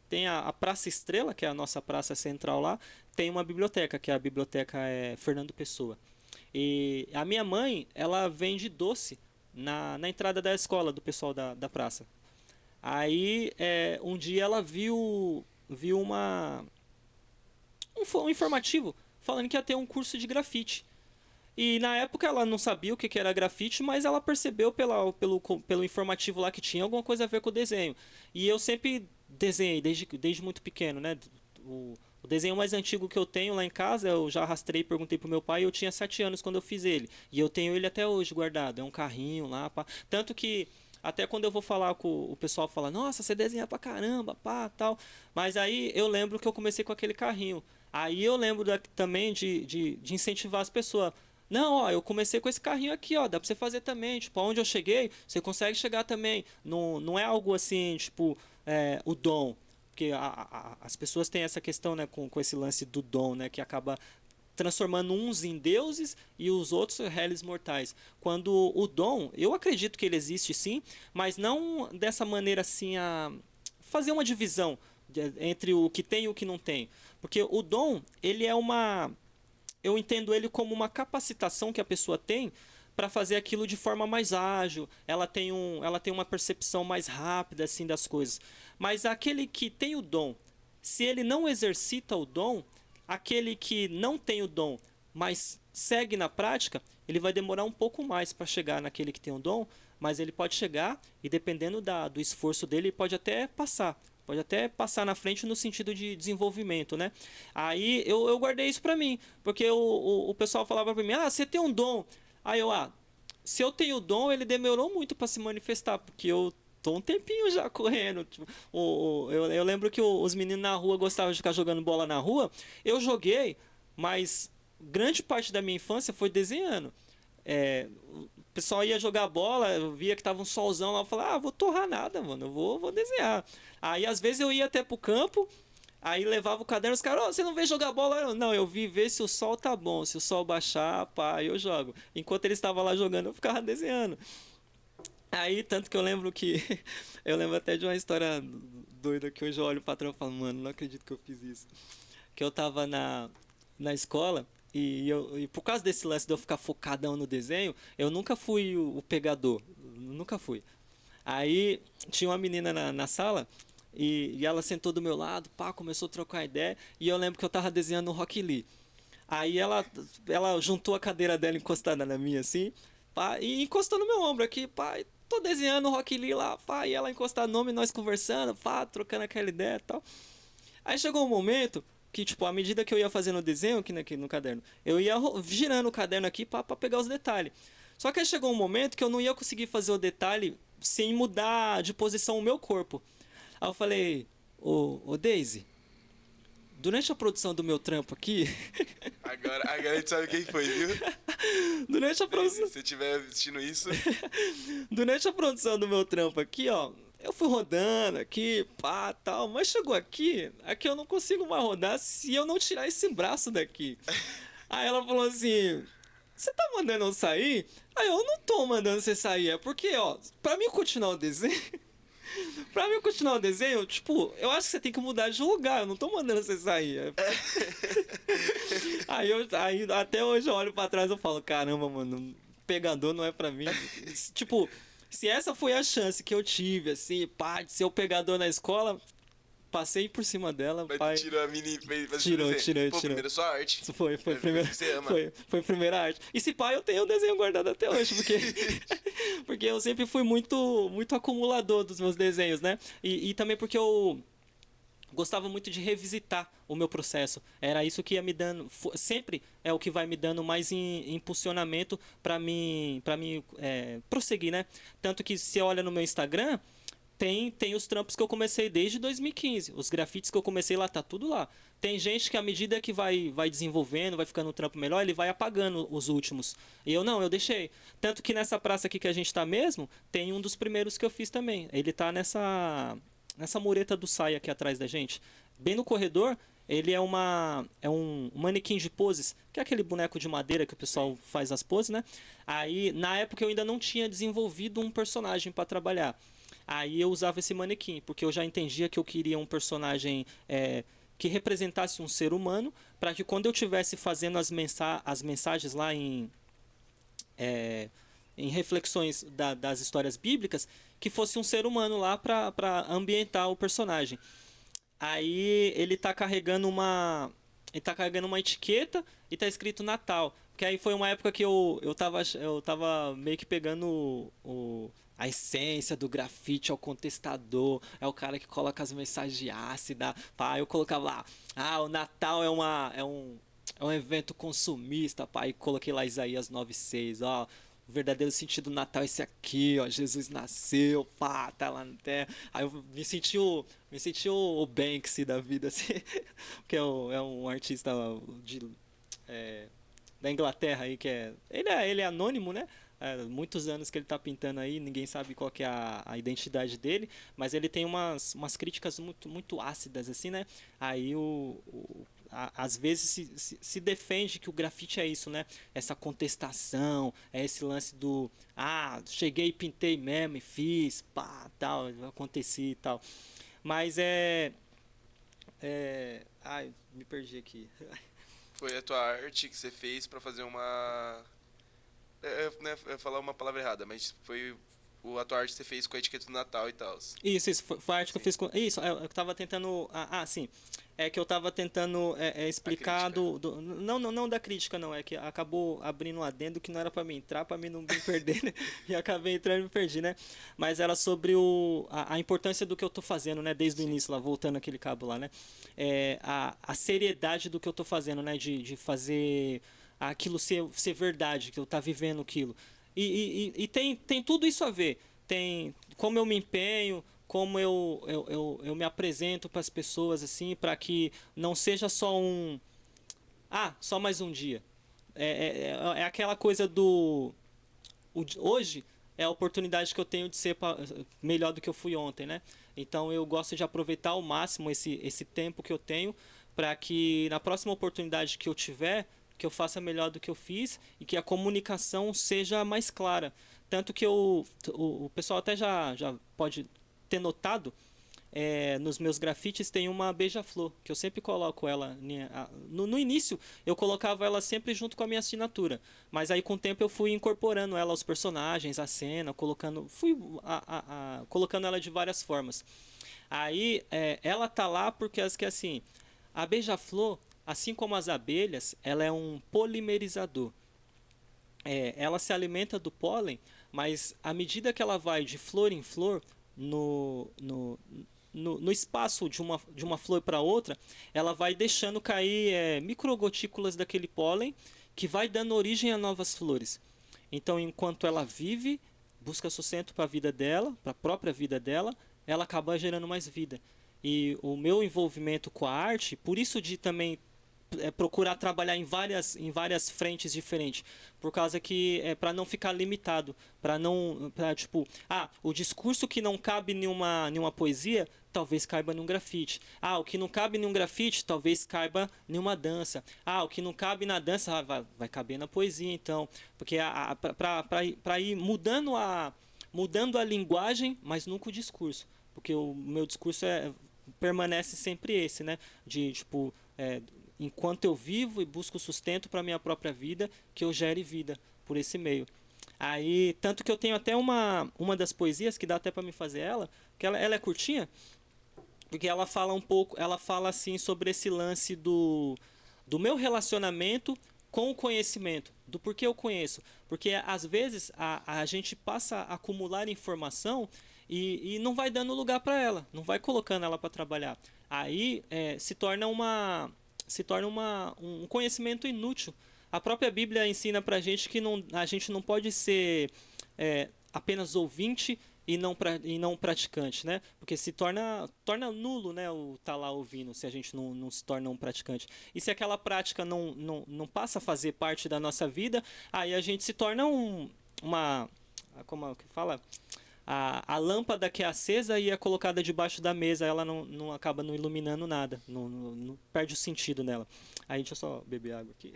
tem a Praça Estrela, que é a nossa praça central lá, tem uma biblioteca, que é a biblioteca Fernando Pessoa. E a minha mãe, ela vende doce na entrada da escola do pessoal da praça. Aí, um dia ela viu um informativo falando que ia ter um curso de grafite. E na época ela não sabia o que era grafite, mas ela percebeu pelo informativo lá que tinha alguma coisa a ver com o desenho. E eu sempre desenhei, desde muito pequeno, né? O desenho mais antigo que eu tenho lá em casa, eu já arrastei e perguntei pro meu pai, eu tinha 7 anos quando eu fiz ele. E eu tenho ele até hoje guardado. É um carrinho lá, pá. Tanto que até quando eu vou falar com o pessoal fala, nossa, você desenha pra caramba, pá, tal. Mas aí eu lembro que eu comecei com aquele carrinho. Aí eu lembro também de incentivar as pessoas. Não, ó, eu comecei com esse carrinho aqui, ó, dá pra você fazer também. Tipo, aonde eu cheguei, você consegue chegar também. Não, não é algo assim, tipo, o dom. Porque as pessoas têm essa questão, né, com esse lance do dom, né, que acaba transformando uns em deuses e os outros réis mortais. Quando o dom, eu acredito que ele existe sim, mas não dessa maneira assim a fazer uma divisão entre o que tem e o que não tem. Porque o dom, ele é uma, eu entendo ele como uma capacitação que a pessoa tem para fazer aquilo de forma mais ágil. Ela tem uma percepção mais rápida assim das coisas. Mas aquele que tem o dom, se ele não exercita o dom, aquele que não tem o dom, mas segue na prática, ele vai demorar um pouco mais para chegar naquele que tem o dom, mas ele pode chegar e dependendo do esforço dele, ele pode até passar. Pode até passar na frente no sentido de desenvolvimento, né? Aí eu guardei isso pra mim, porque o pessoal falava pra mim, ah, você tem um dom. Aí eu, se eu tenho dom, ele demorou muito para se manifestar, porque eu tô um tempinho já correndo. Tipo, eu lembro que os meninos na rua gostavam de ficar jogando bola na rua. Eu joguei, mas grande parte da minha infância foi desenhando. O pessoal ia jogar bola, eu via que tava um solzão lá, eu falava, vou torrar nada, mano, eu vou desenhar. Aí às vezes eu ia até pro campo, aí levava o caderno, os caras, você não veio jogar bola? Não, eu vi ver se o sol tá bom, se o sol baixar, pá, eu jogo. Enquanto ele estava lá jogando, eu ficava desenhando. Aí, tanto que eu lembro que. Eu lembro até de uma história doida que hoje eu olho pra trás e falo, mano, não acredito que eu fiz isso. Que eu tava na escola e por causa desse lance de eu ficar focadão no desenho, eu nunca fui o pegador. Nunca fui. Aí tinha uma menina na sala e ela sentou do meu lado, pá, começou a trocar ideia. E eu lembro que eu tava desenhando o Rock Lee. Aí ela juntou a cadeira dela encostada na minha assim, pá, e encostou no meu ombro aqui, pá, e tô desenhando o Rock Lee lá, pá, e ela encostada no nome, nós conversando, pá, trocando aquela ideia e tal. Aí chegou um momento que, tipo, à medida que eu ia fazendo o desenho aqui no caderno, eu ia girando o caderno aqui pra pegar os detalhes. Só que aí chegou um momento que eu não ia conseguir fazer o detalhe sem mudar de posição o meu corpo. Aí eu falei, ô Daisy, durante a produção do meu trampo aqui, Agora a gente sabe quem foi, viu? durante a produção, Se você estiver assistindo isso, durante a produção do meu trampo aqui, ó, eu fui rodando aqui, pá, tal, mas chegou aqui eu não consigo mais rodar se eu não tirar esse braço daqui. Aí ela falou assim, você tá mandando eu sair? Aí eu não tô mandando você sair, é porque, ó, pra mim continuar o desenho, pra mim continuar o desenho, tipo, eu acho que você tem que mudar de lugar, eu não tô mandando você sair. Aí até hoje eu olho pra trás e falo, caramba, mano, pegador não é pra mim. Tipo, se essa foi a chance que eu tive, assim, pá, de ser o pegador na escola, passei por cima dela, mas pai. tirou a mini. Tirou. Primeiro sua arte. Isso foi É, primeira, você ama. foi a primeira arte. E se pá, eu tenho o desenho guardado até hoje, porque porque eu sempre fui muito acumulador dos meus desenhos, né? E também porque eu gostava muito de revisitar o meu processo. Era isso que ia me dando, sempre é o que vai me dando mais impulsionamento para mim prosseguir, né? Tanto que se olha no meu Instagram, tem os trampos que eu comecei desde 2015. Os grafites que eu comecei lá, tá tudo lá. Tem gente que à medida que vai desenvolvendo, vai ficando um trampo melhor, ele vai apagando os últimos. E eu não, eu deixei. Tanto que nessa praça aqui que a gente tá mesmo, tem um dos primeiros que eu fiz também. Ele tá nessa mureta do Sai aqui atrás da gente. Bem no corredor, ele é um manequim de poses, que é aquele boneco de madeira que o pessoal faz as poses, né? Aí, na época eu ainda não tinha desenvolvido um personagem para trabalhar. Aí eu usava esse manequim, porque eu já entendia que eu queria um personagem que representasse um ser humano, para que quando eu estivesse fazendo as mensagens lá em reflexões das histórias bíblicas, que fosse um ser humano lá para ambientar o personagem. Aí ele tá carregando uma etiqueta e tá escrito Natal. Porque aí foi uma época que eu tava meio que pegando A essência do grafite é o contestador, é o cara que coloca as mensagens ácidas. Pá, eu colocava lá, o Natal é um evento consumista, pá, e coloquei lá Isaías 9:6, ó. O verdadeiro sentido do Natal é esse aqui, ó. Jesus nasceu, pá, tá lá na terra. Aí eu me senti o Banksy da vida, assim, que é um artista de, é, da Inglaterra aí, ele é anônimo, né? Muitos anos que ele tá pintando aí, ninguém sabe qual que é a identidade dele, mas ele tem umas críticas muito, muito ácidas, assim, né? Aí às vezes se defende que o grafite é isso, né? Essa contestação, é esse lance do cheguei e pintei mesmo e fiz, pá, tal, aconteci e tal. Mas ai, me perdi aqui. Foi a tua arte que você fez pra fazer uma. Né, eu ia falar uma palavra errada, mas foi a tua arte que você fez com a etiqueta do Natal e tal. Isso, foi a arte que eu Sim. fiz com. Isso, eu tava tentando. Sim. É que eu tava tentando A explicar crítica. Não, não, não da crítica, não. É que acabou abrindo um adendo que não era pra mim entrar, pra mim não me perder, né? E acabei entrando e me perdi, né? Mas era sobre a importância do que eu tô fazendo, né? Desde o Sim. início, lá, voltando aquele cabo lá, né? A seriedade do que eu tô fazendo, né? De fazer aquilo ser verdade, que eu tá vivendo aquilo. E tem tudo isso a ver. Tem como eu me empenho, como eu me apresento para as pessoas, assim, para que não seja só só mais um dia. É aquela coisa hoje é a oportunidade que eu tenho de ser melhor do que eu fui ontem, né? Então eu gosto de aproveitar ao máximo esse tempo que eu tenho para que na próxima oportunidade que eu tiver, que eu faça melhor do que eu fiz e que a comunicação seja mais clara. Tanto que o pessoal até já pode ter notado, nos meus grafites tem uma beija-flor, que eu sempre coloco ela. No início, eu colocava ela sempre junto com a minha assinatura. Mas aí com o tempo eu fui incorporando ela aos personagens, à cena, colocando ela de várias formas. Aí ela tá lá porque assim, a beija-flor, assim como as abelhas, ela é um polimerizador. Ela se alimenta do pólen, mas à medida que ela vai de flor em flor, no espaço de uma flor para outra, ela vai deixando cair microgotículas daquele pólen que vai dando origem a novas flores. Então, enquanto ela vive, busca sustento para a vida dela, para a própria vida dela, ela acaba gerando mais vida. E o meu envolvimento com a arte, por isso de também procurar trabalhar em várias frentes diferentes, por causa que para não ficar limitado, para tipo, o discurso que não cabe em uma poesia, talvez caiba num grafite. O que não cabe em um grafite, talvez caiba em uma dança. O que não cabe na dança, vai caber na poesia, então, porque para ir mudando a linguagem, mas nunca o discurso, porque o meu discurso permanece sempre esse, né? De tipo, enquanto eu vivo e busco sustento para minha própria vida, que eu gere vida por esse meio. Aí, tanto que eu tenho até uma das poesias que dá até para me fazer ela, que ela é curtinha, porque ela fala um pouco, ela fala assim sobre esse lance do meu relacionamento com o conhecimento, do porquê eu conheço. Porque às vezes a gente passa a acumular informação e não vai dando lugar para ela, não vai colocando ela para trabalhar. Aí se torna um conhecimento inútil. A própria Bíblia ensina pra gente que a gente não pode ser apenas ouvinte e não praticante, né? Porque se torna nulo, né, o tá lá ouvindo, se a gente não se torna um praticante. E se aquela prática não passa a fazer parte da nossa vida, aí a gente se torna uma, como é que fala? A lâmpada que é acesa e é colocada debaixo da mesa, ela não acaba não iluminando nada, não perde o sentido nela. Aí deixa eu só beber água aqui.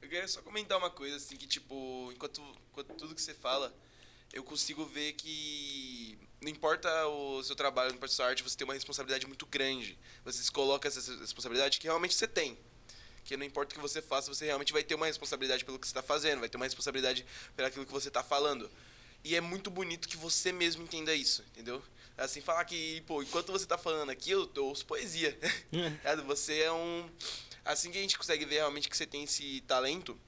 Eu queria só comentar uma coisa, assim, que, tipo, enquanto tudo que você fala, eu consigo ver que não importa o seu trabalho, não importa a sua arte, você tem uma responsabilidade muito grande. Você se coloca essa responsabilidade que realmente você tem. Que não importa o que você faça, você realmente vai ter uma responsabilidade pelo que você está fazendo, vai ter uma responsabilidade pelo aquilo que você está falando. E é muito bonito que você mesmo entenda isso, entendeu? Assim, falar que, pô, enquanto você tá falando aqui, eu ouço poesia. Você é um... Assim que a gente consegue ver realmente que você tem esse talento,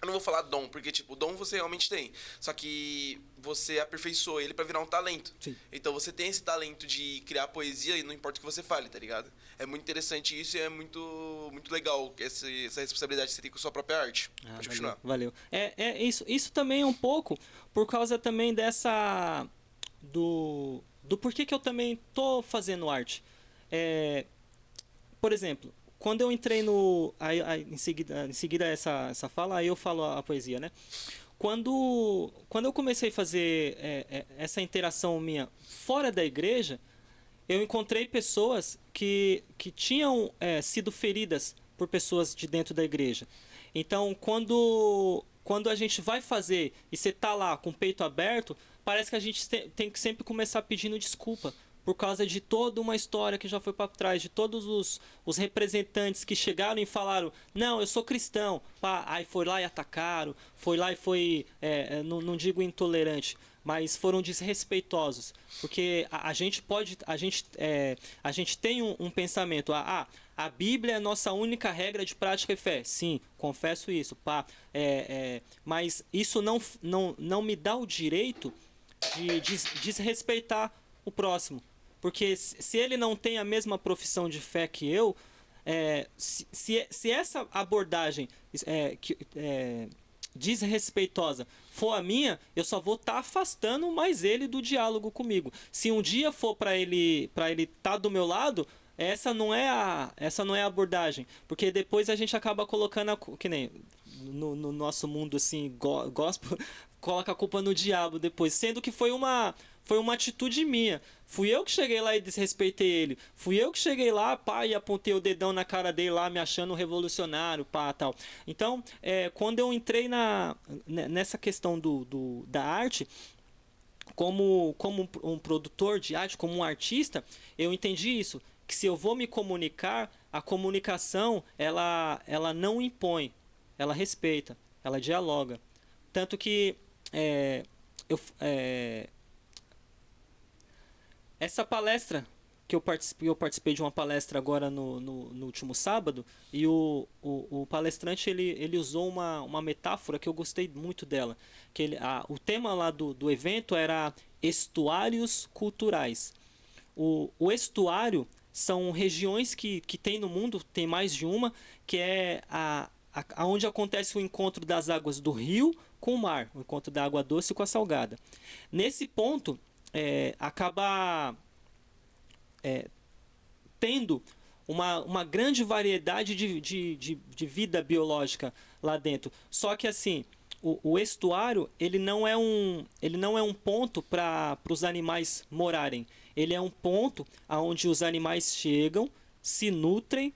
Eu não vou falar dom, porque, tipo, dom você realmente tem. Só que você aperfeiçoou ele pra virar um talento. Sim. Então você tem esse talento de criar poesia e não importa o que você fale, tá ligado? É muito interessante isso e é muito legal essa responsabilidade que você tem com a sua própria arte. Pode continuar. Valeu. Isso também é um pouco por causa também dessa... Do porquê que eu também tô fazendo arte. Por exemplo, quando eu entrei no... em seguida essa fala, aí eu falo a poesia, né? Quando eu comecei a fazer essa interação minha fora da igreja, eu encontrei pessoas que tinham sido feridas por pessoas de dentro da igreja. Então, quando a gente vai fazer e você tá lá com o peito aberto, parece que a gente tem que sempre começar pedindo desculpa por causa de toda uma história que já foi para trás, de todos os representantes que chegaram e falaram, não, eu sou cristão, pá, aí foi lá e atacaram, foi lá e foi, não digo intolerante, mas foram desrespeitosos, porque a gente tem um pensamento, a Bíblia é a nossa única regra de prática e fé, sim, confesso isso, pá, mas isso não me dá o direito de desrespeitar o próximo. Porque se ele não tem a mesma profissão de fé que eu, se essa abordagem desrespeitosa for a minha, eu só vou estar afastando mais ele do diálogo comigo. Se um dia for para ele estar do meu lado, essa não é a abordagem. Porque depois a gente acaba colocando, que nem no nosso mundo assim, gospel, coloca a culpa no diabo depois, sendo que foi uma atitude minha. Fui eu que cheguei lá e desrespeitei ele. Fui eu que cheguei lá, pá, e apontei o dedão na cara dele lá, me achando um revolucionário, pá, tal. Então, quando eu entrei nessa questão da arte, como um produtor de arte, como um artista, eu entendi isso, que se eu vou me comunicar, a comunicação, ela não impõe, ela respeita, ela dialoga. Tanto que essa palestra que eu participei de uma palestra agora no último sábado, e o palestrante ele usou uma metáfora que eu gostei muito dela, que o tema lá do evento era estuários culturais. O estuário são regiões que tem no mundo, tem mais de uma, que é onde acontece o encontro das águas do rio com o mar, o encontro da água doce com a salgada. Nesse ponto, acaba tendo uma grande variedade de vida biológica lá dentro. Só que assim, o estuário ele não é um ponto para os animais morarem. Ele é um ponto onde os animais chegam, se nutrem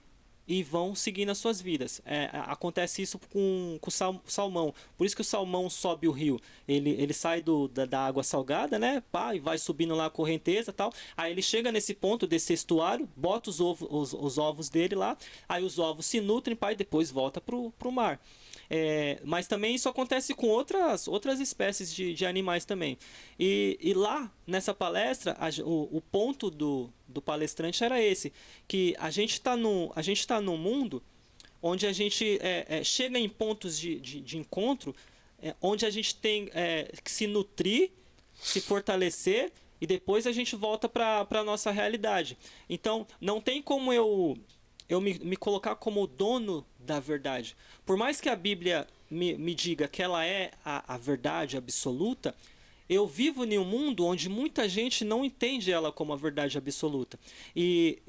e vão seguindo as suas vidas. Acontece isso com o salmão. Por isso que o salmão sobe o rio. Ele sai da água salgada, né? Pá, e vai subindo lá a correnteza e tal. Aí ele chega nesse ponto desse estuário, bota os ovos dele lá. Aí os ovos se nutrem, pá, e depois volta pro mar. Mas também isso acontece com outras espécies de animais também. E lá, nessa palestra, o ponto do palestrante era esse, que a gente está num mundo onde a gente chega em pontos de encontro, onde a gente tem que se nutrir, se fortalecer, e depois a gente volta para a nossa realidade. Então, não tem como eu me colocar como dono da verdade. Por mais que a Bíblia me diga que ela é a verdade absoluta, eu vivo em um mundo onde muita gente não entende ela como a verdade absoluta. E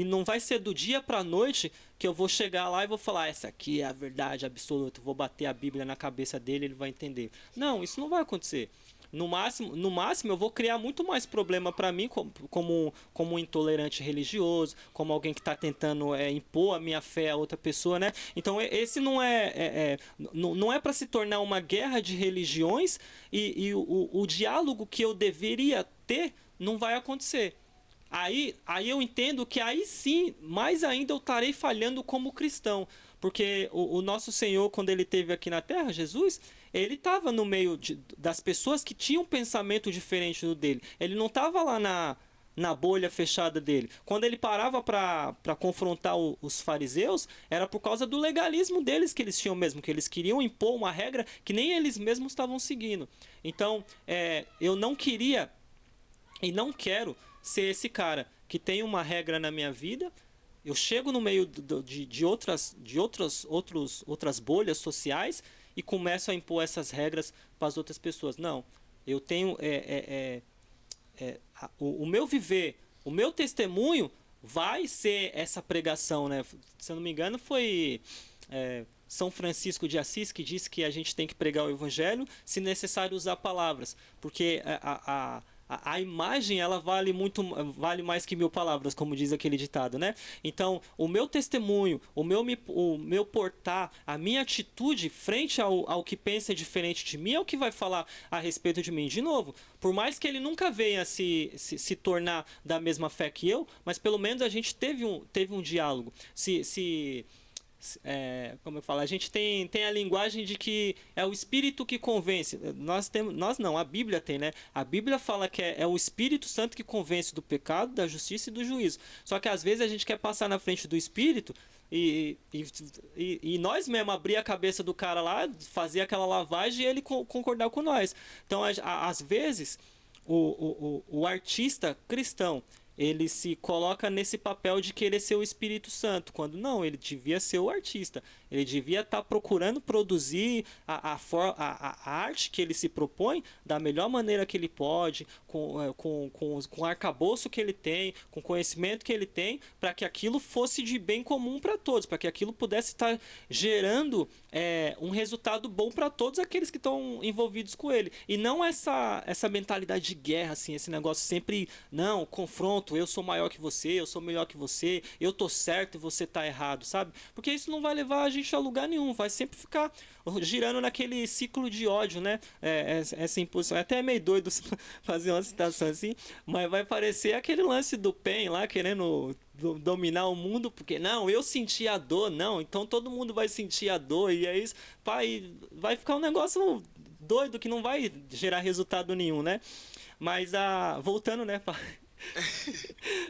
não vai ser do dia para a noite que eu vou chegar lá e vou falar, essa aqui é a verdade absoluta, vou bater a Bíblia na cabeça dele, ele vai entender. Não, isso não vai acontecer. No máximo eu vou criar muito mais problema para mim como um intolerante religioso, como alguém que está tentando impor a minha fé a outra pessoa, né? Então esse não é para se tornar uma guerra de religiões, e o diálogo que eu deveria ter não vai acontecer. Aí eu entendo que aí sim, mais ainda eu estarei falhando como cristão. Porque o nosso Senhor, quando ele esteve aqui na Terra, Jesus, ele estava no meio das pessoas que tinham um pensamento diferente do dele. Ele não estava lá na bolha fechada dele. Quando ele parava para confrontar os fariseus, era por causa do legalismo deles que eles tinham mesmo, que eles queriam impor uma regra que nem eles mesmos estavam seguindo. Então, eu não queria e não quero ser esse cara que tem uma regra na minha vida. Eu chego no meio de outras bolhas sociais e começo a impor essas regras para as outras pessoas. Não, eu tenho o meu viver, o meu testemunho vai ser essa pregação, né? Se eu não me engano, foi São Francisco de Assis que disse que a gente tem que pregar o evangelho, se necessário usar palavras, porque a imagem, ela vale mais que 1000 palavras, como diz aquele ditado, né? Então, o meu testemunho, o meu portar, a minha atitude frente ao que pensa diferente de mim é o que vai falar a respeito de mim. De novo, por mais que ele nunca venha se tornar da mesma fé que eu, mas pelo menos a gente teve um diálogo. Como eu falo, a gente tem a linguagem de que é o Espírito que convence. Nós não, a Bíblia tem, né? A Bíblia fala que é o Espírito Santo que convence do pecado, da justiça e do juízo. Só que às vezes a gente quer passar na frente do Espírito e nós mesmo abrir a cabeça do cara lá, fazer aquela lavagem e ele concordar com nós. Então, às vezes, o artista cristão, ele se coloca nesse papel de querer ser o Espírito Santo, quando não, ele devia ser o artista. Ele devia estar procurando produzir a arte que ele se propõe da melhor maneira que ele pode, com o arcabouço que ele tem, com o conhecimento que ele tem, para que aquilo fosse de bem comum para todos, para que aquilo pudesse estar gerando um resultado bom para todos aqueles que estão envolvidos com ele. E não essa mentalidade de guerra, assim, esse negócio sempre, não, confronto, eu sou maior que você, eu sou melhor que você, eu tô certo e você tá errado, sabe? Porque isso não vai levar a gente a lugar nenhum, vai sempre ficar girando naquele ciclo de ódio, né? Essa imposição. É até meio doido fazer uma citação assim, mas vai parecer aquele lance do Pen lá, querendo dominar o mundo, porque não, eu senti a dor, não, então todo mundo vai sentir a dor, e é isso, pai, vai ficar um negócio doido que não vai gerar resultado nenhum, né? Mas voltando, né,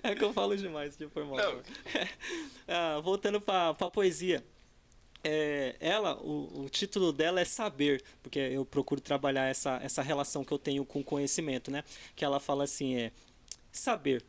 é que eu falo demais, de forma voltando para poesia. O título dela é Saber, porque eu procuro trabalhar essa relação que eu tenho com o conhecimento, né? Que ela fala assim, saber.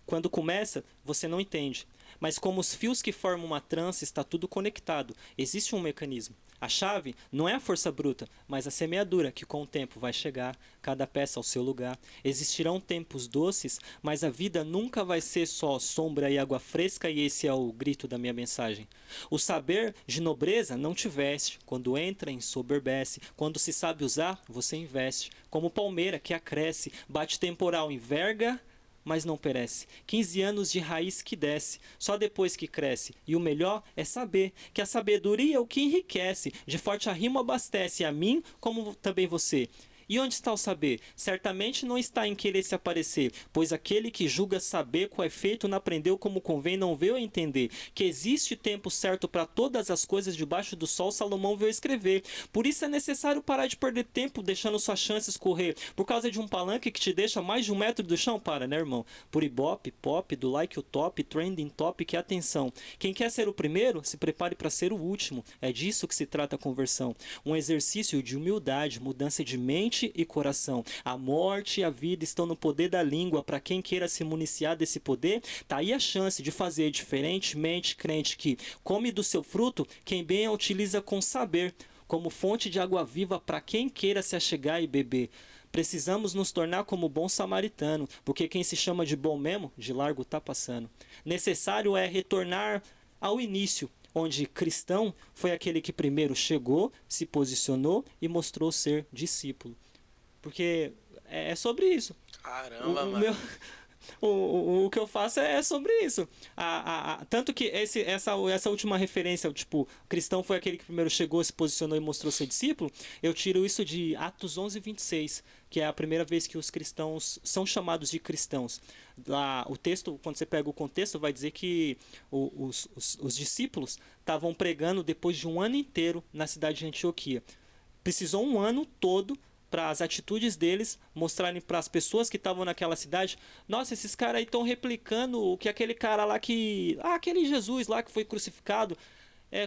Quando começa, você não entende. Mas como os fios que formam uma trança, está tudo conectado. Existe um mecanismo. A chave não é a força bruta, mas a semeadura que com o tempo vai chegar, cada peça ao seu lugar. Existirão tempos doces, mas a vida nunca vai ser só sombra e água fresca, e esse é o grito da minha mensagem. O saber de nobreza não te veste, quando entra ensoberbece, quando se sabe usar, você investe. Como palmeira que acresce, bate temporal, enverga, mas não perece. 15 anos de raiz que desce, só depois que cresce. E o melhor é saber que a sabedoria é o que enriquece, de forte arrimo abastece a mim como também você. E onde está o saber? Certamente não está em querer se aparecer, pois aquele que julga saber qual é feito não aprendeu como convém, não veio a entender. Que existe tempo certo para todas as coisas debaixo do sol, Salomão veio escrever. Por isso é necessário parar de perder tempo deixando suas chances correr. Por causa de um palanque que te deixa mais de 1 metro do chão, para, né, irmão? Por ibope, pop, do like o top, trending topic, atenção. Quem quer ser o primeiro, se prepare para ser o último. É disso que se trata a conversão. Um exercício de humildade, mudança de mente e coração. A morte e a vida estão no poder da língua. Para quem queira se municiar desse poder, tá aí a chance de fazer diferentemente crente que come do seu fruto quem bem a utiliza com saber, como fonte de água viva para quem queira se achegar e beber. Precisamos nos tornar como bom samaritano, porque quem se chama de bom mesmo, de largo tá passando. Necessário é retornar ao início, onde cristão foi aquele que primeiro chegou, se posicionou e mostrou ser discípulo. Porque é sobre isso. Caramba, mano. O que eu faço é sobre isso. Tanto que essa última referência, tipo, cristão foi aquele que primeiro chegou, se posicionou e mostrou ser discípulo, eu tiro isso de Atos 11:26, que é a primeira vez que os cristãos são chamados de cristãos. Lá, o texto, quando você pega o contexto, vai dizer que os discípulos estavam pregando depois de um ano inteiro na cidade de Antioquia. Precisou um ano todo para as atitudes deles, mostrarem para as pessoas que estavam naquela cidade, nossa, esses caras aí estão replicando o que aquele cara lá que... Ah, aquele Jesus lá que foi crucificado.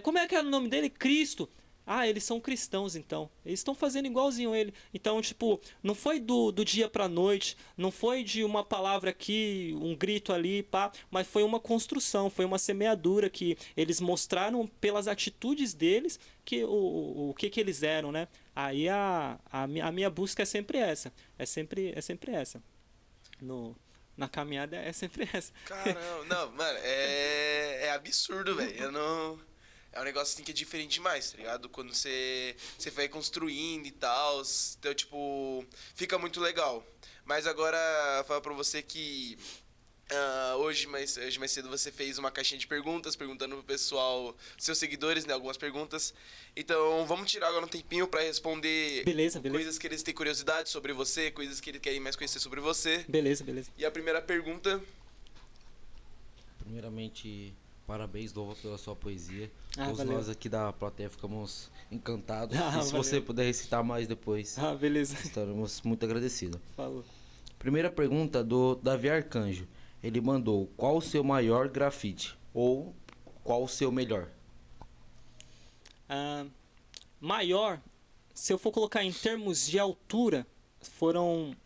Como é que era o nome dele? Cristo. Ah, eles são cristãos, então. Eles estão fazendo igualzinho ele. Então, tipo, não foi do dia pra noite, não foi de uma palavra aqui, um grito ali, pá, mas foi uma construção, foi uma semeadura que eles mostraram pelas atitudes deles que o que eles eram, né? Aí a minha busca é sempre essa. É sempre essa. Na caminhada é sempre essa. Caramba, não, mano, é absurdo, velho. Eu não. É um negócio assim que é diferente demais, tá ligado? Quando você vai construindo e tal. Então, tipo, fica muito legal. Mas agora, falar pra você que hoje mais cedo você fez uma caixinha de perguntas, perguntando pro pessoal, seus seguidores, né? Algumas perguntas. Então, vamos tirar agora um tempinho pra responder Beleza. coisas que eles têm curiosidade sobre você, coisas que eles querem mais conhecer sobre você. Beleza. E a primeira pergunta. Primeiramente, parabéns, Louva, pela sua poesia. Todos valeu. nós aqui da plateia ficamos encantados. Ah, E se valeu. você puder recitar mais depois, Beleza. estaremos muito agradecidos. Falou. Primeira pergunta do Davi Arcanjo. Ele mandou: qual o seu maior grafite? Ou qual o seu melhor? Maior, se eu for colocar em termos de altura, foram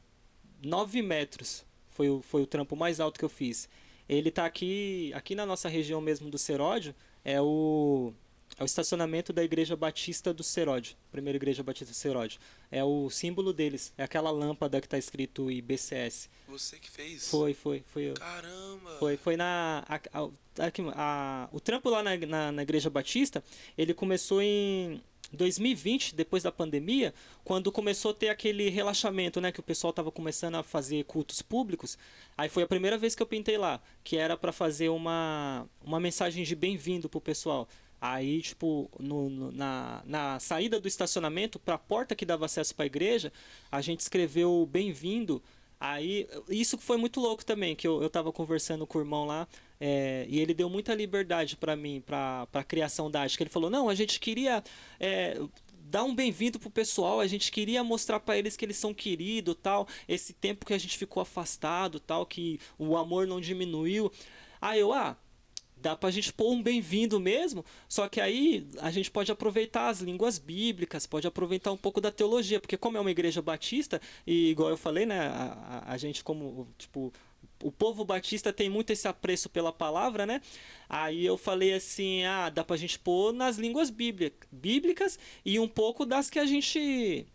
9 metros. Foi o trampo mais alto que eu fiz. Ele tá aqui na nossa região mesmo do Seródio, é o estacionamento da Igreja Batista do Seródio, primeira Igreja Batista do Seródio. É o símbolo deles, é aquela lâmpada que tá escrito IBCS. Você que fez? Foi eu. Caramba! Foi o trampo lá na Igreja Batista, ele começou em 2020, depois da pandemia, quando começou a ter aquele relaxamento, né, que o pessoal estava começando a fazer cultos públicos. Aí foi a primeira vez que eu pintei lá, que era para fazer uma mensagem de bem-vindo pro pessoal. Aí, tipo, na saída do estacionamento, para a porta que dava acesso para a igreja, a gente escreveu bem-vindo. Aí, isso foi muito louco também, que eu tava conversando com o irmão lá, e ele deu muita liberdade para mim, para a criação da arte. Que ele falou, não, a gente queria dar um bem-vindo pro pessoal, a gente queria mostrar para eles que eles são queridos, tal, esse tempo que a gente ficou afastado, tal, que o amor não diminuiu. Aí dá pra gente pôr um bem-vindo mesmo, só que aí a gente pode aproveitar as línguas bíblicas, pode aproveitar um pouco da teologia, porque como é uma igreja batista, e igual eu falei, né, a gente como, tipo, o povo batista tem muito esse apreço pela palavra, né, aí eu falei assim, dá pra gente pôr nas línguas bíblicas e um pouco das que a gente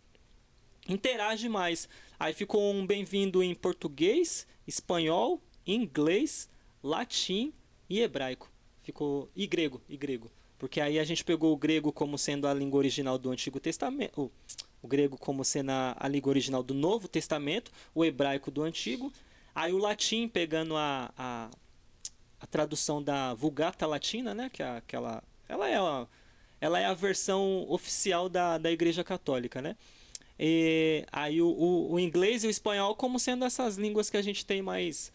interage mais. Aí ficou um bem-vindo em português, espanhol, inglês, latim e hebraico. Ficou e grego. Porque aí a gente pegou o grego como sendo a língua original do Antigo Testamento, o grego como sendo a língua original do Novo Testamento, o hebraico do Antigo, aí o latim pegando a tradução da Vulgata Latina, né, que ela é a versão oficial da Igreja Católica, né? E aí o inglês e o espanhol como sendo essas línguas que a gente tem mais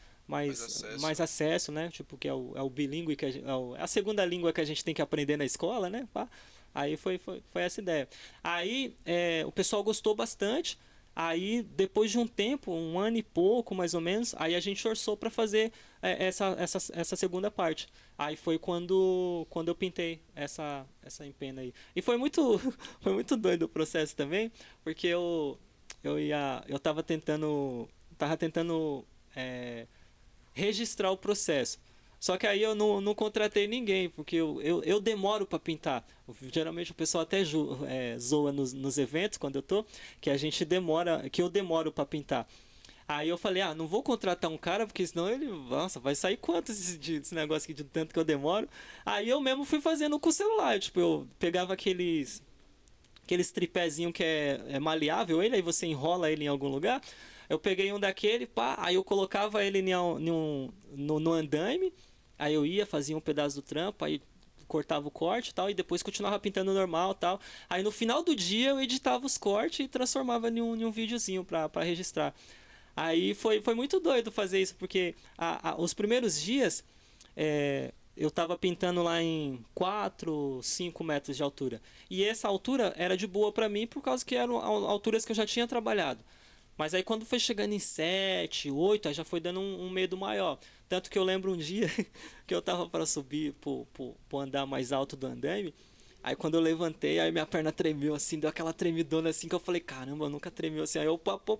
acesso, né? Tipo, que é o bilíngue, que é a segunda língua que a gente tem que aprender na escola, né? Pá. Aí foi essa ideia. Aí o pessoal gostou bastante. Aí, depois de um tempo, um ano e pouco, mais ou menos, aí a gente orçou para fazer essa segunda parte. Aí foi quando eu pintei essa empena aí. E foi muito doido o processo também, porque eu tava tentando registrar o processo. Só que aí eu não contratei ninguém, porque eu demoro para pintar. Geralmente o pessoal até zoa nos eventos quando eu tô, que eu demoro para pintar. Aí eu falei, não vou contratar um cara, porque senão nossa, vai sair quanto desse negócio aqui de tanto que eu demoro. Aí eu mesmo fui fazendo com o celular, tipo, eu pegava aqueles tripézinho que é maleável, aí você enrola ele em algum lugar. Eu peguei um daquele, aí eu colocava ele no andaime, aí eu fazia um pedaço do trampo, aí cortava o corte e tal, e depois continuava pintando normal e tal. Aí no final do dia eu editava os cortes e transformava em um videozinho pra registrar. Aí foi muito doido fazer isso, porque os primeiros dias eu tava pintando lá em 4, 5 metros de altura. E essa altura era de boa pra mim por causa que eram alturas que eu já tinha trabalhado. Mas aí quando foi chegando em 7, 8, aí já foi dando um medo maior. Tanto que eu lembro um dia que eu tava para subir pro andar mais alto do andaime. Aí quando eu levantei, aí minha perna tremeu assim, deu aquela tremidona assim que eu falei, caramba, eu nunca tremeu assim. Aí eu, pô,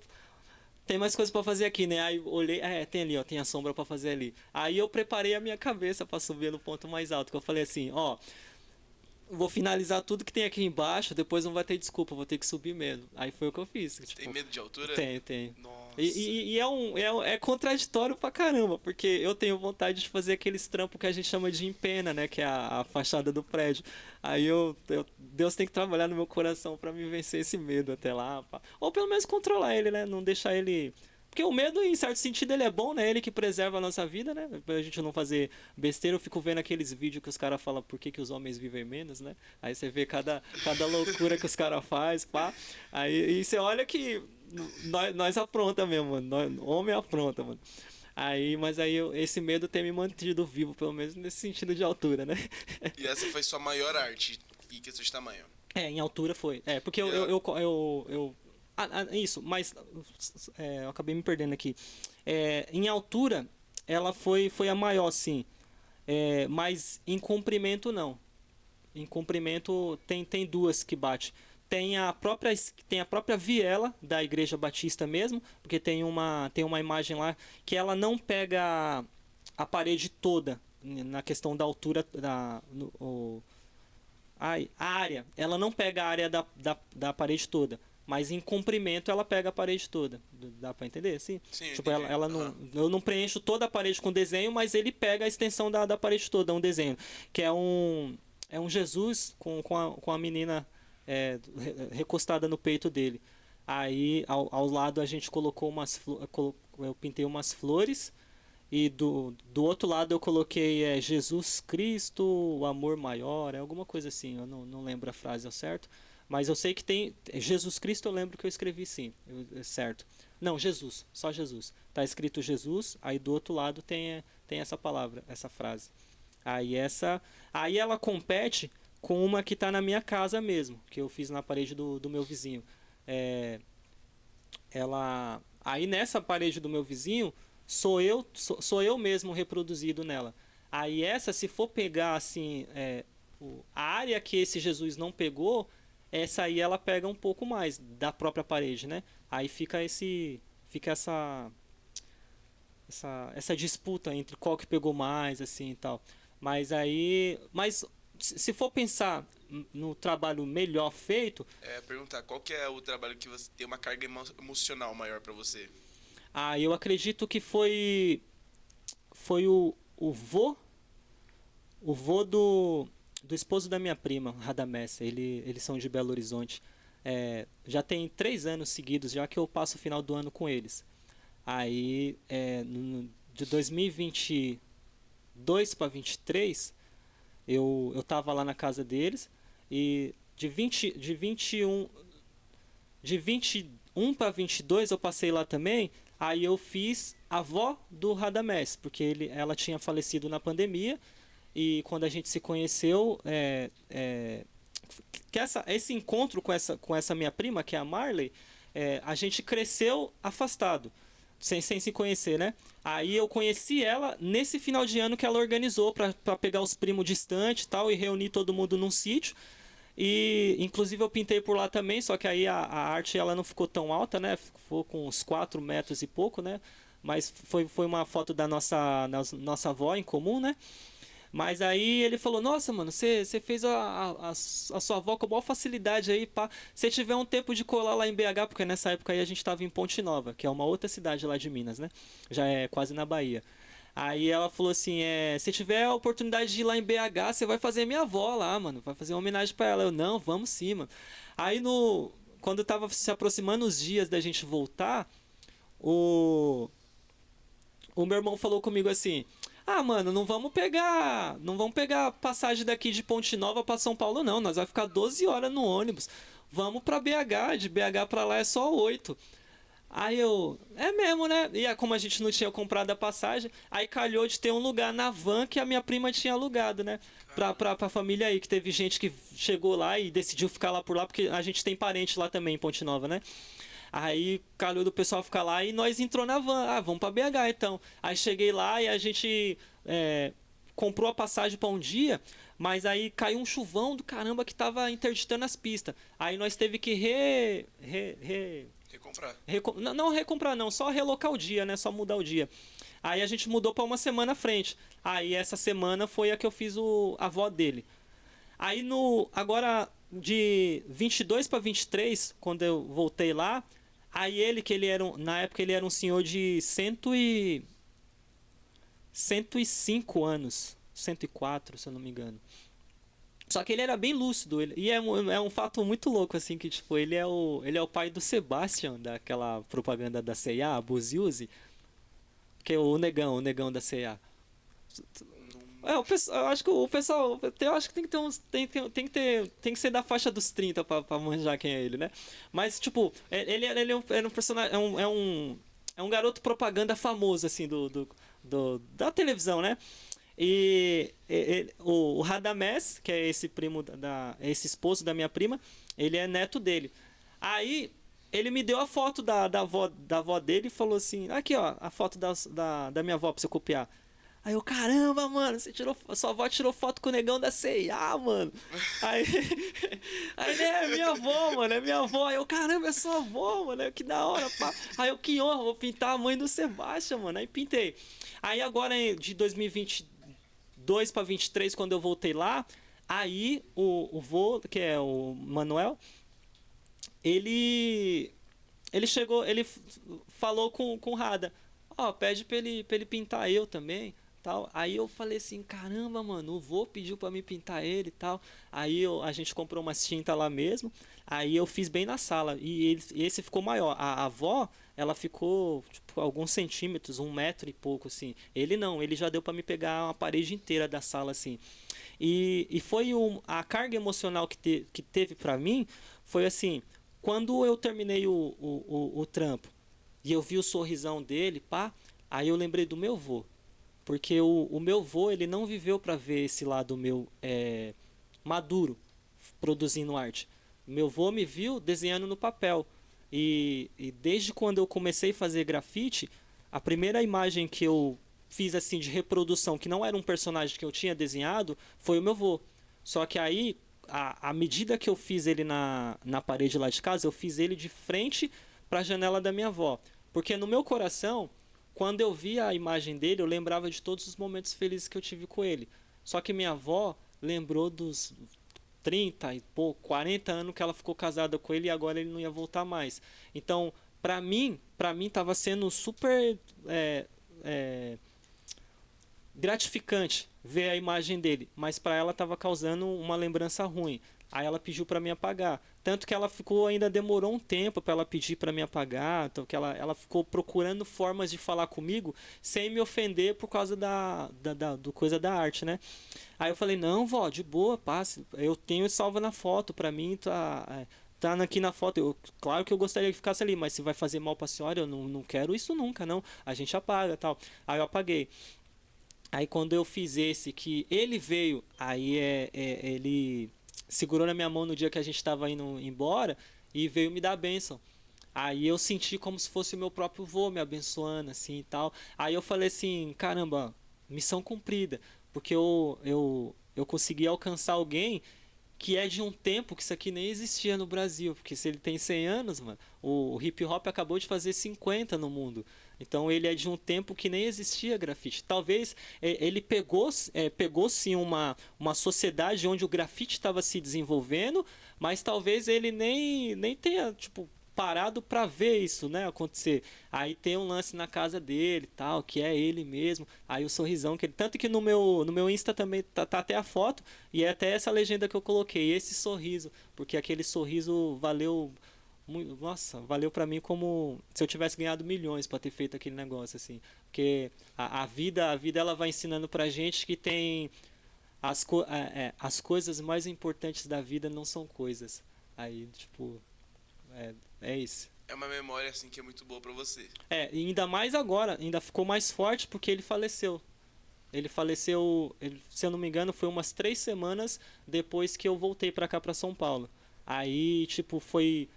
tem mais coisas pra fazer aqui, né? Aí eu olhei, tem ali, ó, tem a sombra pra fazer ali. Aí eu preparei a minha cabeça pra subir no ponto mais alto, que eu falei assim, ó, vou finalizar tudo que tem aqui embaixo, depois não vai ter desculpa, vou ter que subir mesmo. Aí foi o que eu fiz. Tipo, Tem medo de altura? tenho. Nossa. E é contraditório pra caramba, porque eu tenho vontade de fazer aqueles trampos que a gente chama de empena, né? Que é a fachada do prédio. Aí Deus tem que trabalhar no meu coração pra me vencer esse medo até lá. Pá. Ou pelo menos controlar ele, né? Não deixar ele. Porque o medo, em certo sentido, ele é bom, né? Ele que preserva a nossa vida, né? Pra gente não fazer besteira. Eu fico vendo aqueles vídeos que os caras falam por que os homens vivem menos, né? Aí você vê cada loucura que os caras fazem, pá. Aí e você olha que nós apronta mesmo, mano. Homem apronta, mano. Mas aí esse medo tem me mantido vivo, pelo menos nesse sentido de altura, né? E essa foi sua maior arte em questão de tamanho? Em altura foi. Porque isso, mas eu acabei me perdendo aqui. Em altura, ela foi a maior, sim. Mas em comprimento, não. Em comprimento, tem duas que bate. Tem a própria viela da Igreja Batista mesmo, porque tem uma imagem lá que ela não pega a parede toda, na questão da altura, a área. Ela não pega a área da parede toda. Mas em comprimento ela pega a parede toda. Dá pra entender? Sim. Tipo, ela não, eu não preencho toda a parede com desenho, mas ele pega a extensão da parede toda, um desenho. Que é um Jesus com a menina recostada no peito dele. Aí ao lado a gente colocou eu pintei umas flores. E do outro lado eu coloquei Jesus Cristo, o amor maior, alguma coisa assim. Eu não lembro a frase ao certo. Mas eu sei que tem. Jesus Cristo eu lembro que eu escrevi sim, certo. Não, Jesus, só Jesus. Tá escrito Jesus, aí do outro lado tem essa palavra, essa frase. Aí ela compete com uma que tá na minha casa mesmo, que eu fiz na parede do meu vizinho. Aí nessa parede do meu vizinho, sou eu mesmo reproduzido nela. Aí se for pegar assim, a área que esse Jesus não pegou, essa aí ela pega um pouco mais da própria parede, né? Aí fica essa disputa entre qual que pegou mais, assim e tal. Mas se for pensar no trabalho melhor feito... Perguntar, qual que é o trabalho que você tem uma carga emocional maior pra você? Eu acredito que foi o vô do esposo da minha prima, Radamés. Eles são de Belo Horizonte. Já tem 3 anos seguidos já que eu passo o final do ano com eles. Aí, de 2022 para 23, eu tava lá na casa deles. E de 21 para 22 eu passei lá também. Aí eu fiz a avó do Radamés, porque ela tinha falecido na pandemia. E quando a gente se conheceu, esse encontro com essa minha prima, que é a Marley, a gente cresceu afastado, sem se conhecer, né? Aí eu conheci ela nesse final de ano que ela organizou para pegar os primos distantes e tal, e reunir todo mundo num sítio. E inclusive eu pintei por lá também, só que aí a arte ela não ficou tão alta, né? Ficou com uns 4 metros e pouco, né? Mas foi uma foto da nossa avó em comum, né? Mas aí ele falou, nossa, mano, você fez a sua avó com maior facilidade aí, pá. Se tiver um tempo de colar lá em BH, porque nessa época aí a gente tava em Ponte Nova, que é uma outra cidade lá de Minas, né? Já é quase na Bahia. Aí ela falou assim, se tiver a oportunidade de ir lá em BH, você vai fazer minha avó lá, mano. Vai fazer uma homenagem pra ela. Eu, não, vamos sim, mano. Aí quando tava se aproximando os dias da gente voltar, o meu irmão falou comigo assim, mano, não vamos pegar passagem daqui de Ponte Nova pra São Paulo não, nós vai ficar 12 horas no ônibus. Vamos pra BH, de BH pra lá é só 8. Aí eu, é mesmo, né? E como a gente não tinha comprado a passagem, aí calhou de ter um lugar na van que a minha prima tinha alugado, né? Pra família aí, que teve gente que chegou lá e decidiu ficar lá por lá, porque a gente tem parente lá também em Ponte Nova, né? Aí calhou do pessoal ficar lá e nós entrou na van. Ah, vamos pra BH então. Aí cheguei lá e a gente comprou a passagem pra um dia, mas aí caiu um chuvão do caramba que tava interditando as pistas. Aí nós teve que Recomprar. não recomprar não, só relocar o dia, né? Só mudar o dia. Aí a gente mudou pra uma semana à frente. Aí essa semana foi a que eu fiz a avó dele. Aí agora de 22 para 23, quando eu voltei lá, aí na época ele era um senhor de 105 anos, 104, se eu não me engano. Só que ele era bem lúcido, e é um fato muito louco, assim, que tipo, ele é o pai do Sebastian, daquela propaganda da C&A, a Buziuse, que é o negão da C&A. Eu acho que o pessoal, eu acho que tem que ter uns, tem que ser da faixa dos 30 pra manjar quem é ele, né? Mas, tipo, ele é um personagem, é um garoto propaganda famoso, assim, da televisão, né? E o Radamés, que é esse primo esse esposo da minha prima, ele é neto dele. Aí ele me deu a foto da avó dele e falou assim: aqui ó, a foto da minha avó pra você copiar. Aí eu, caramba, mano, sua avó tirou foto com o negão da C&A, mano. Aí, aí ele é minha avó, mano, é minha avó. Aí eu, caramba, é sua avó, mano, que da hora, pá. Aí eu, que honra, vou pintar a mãe do Sebastião, mano. Aí pintei. Aí agora, de 2022 pra 23, quando eu voltei lá, aí o vô, que é o Manuel, ele chegou, ele falou com o Rada, ó, pede pra ele pintar eu também. Tal. Aí eu falei assim, caramba, mano, o vô pediu pra me pintar ele e tal. Aí a gente comprou umas tintas lá mesmo. Aí eu fiz bem na sala. E esse ficou maior. A avó, ela ficou tipo, alguns centímetros, 1 metro e pouco, assim. Ele não, ele já deu pra me pegar uma parede inteira da sala, assim. E foi a carga emocional que teve pra mim, foi assim, quando eu terminei o trampo e eu vi o sorrisão dele, pá, aí eu lembrei do meu vô. Porque o meu vô, ele não viveu para ver esse lado meu maduro, produzindo arte. Meu vô me viu desenhando no papel. E desde quando eu comecei a fazer grafite, a primeira imagem que eu fiz assim de reprodução, que não era um personagem que eu tinha desenhado, foi o meu vô. Só que aí, à medida que eu fiz ele na parede lá de casa, eu fiz ele de frente para a janela da minha avó. Porque no meu coração, quando eu via a imagem dele, eu lembrava de todos os momentos felizes que eu tive com ele. Só que minha avó lembrou dos 30 e pouco, 40 anos que ela ficou casada com ele e agora ele não ia voltar mais. Então, pra mim tava sendo super gratificante ver a imagem dele, mas para ela tava causando uma lembrança ruim. Aí ela pediu para me apagar. Tanto que ela ainda demorou um tempo para ela pedir para me apagar. Então que ela ficou procurando formas de falar comigo sem me ofender por causa do coisa da arte, né? Aí eu falei, não, vó, de boa, passe. Eu tenho salva na foto, para mim tá aqui na foto. Claro que eu gostaria que ficasse ali, mas se vai fazer mal pra senhora, eu não quero isso nunca, não. A gente apaga, tal. Aí eu apaguei. Aí quando eu fiz esse que ele veio, aí ele segurou na minha mão no dia que a gente estava indo embora e veio me dar a bênção. Aí eu senti como se fosse o meu próprio vô me abençoando, assim e tal. Aí eu falei assim, caramba, missão cumprida. Porque eu consegui alcançar alguém que é de um tempo que isso aqui nem existia no Brasil. Porque se ele tem 100 anos, mano, o hip hop acabou de fazer 50 no mundo. Então ele é de um tempo que nem existia grafite. Talvez ele pegou sim uma sociedade onde o grafite estava se desenvolvendo, mas talvez ele nem tenha tipo parado para ver isso, né, acontecer. Aí tem um lance na casa dele, tal, que é ele mesmo. Aí o sorrisão que ele, tanto que no meu Insta também tá até a foto e é até essa legenda que eu coloquei, esse sorriso, porque aquele sorriso valeu nossa, valeu pra mim como se eu tivesse ganhado milhões pra ter feito aquele negócio assim, porque a vida ela vai ensinando pra gente que tem as coisas mais importantes da vida não são coisas. Aí, tipo, é isso. É uma memória, assim, que é muito boa pra você. E ainda mais agora, ainda ficou mais forte porque ele faleceu. Ele faleceu, se eu não me engano, foi umas 3 semanas depois que eu voltei pra cá, pra São Paulo. Aí, tipo, foi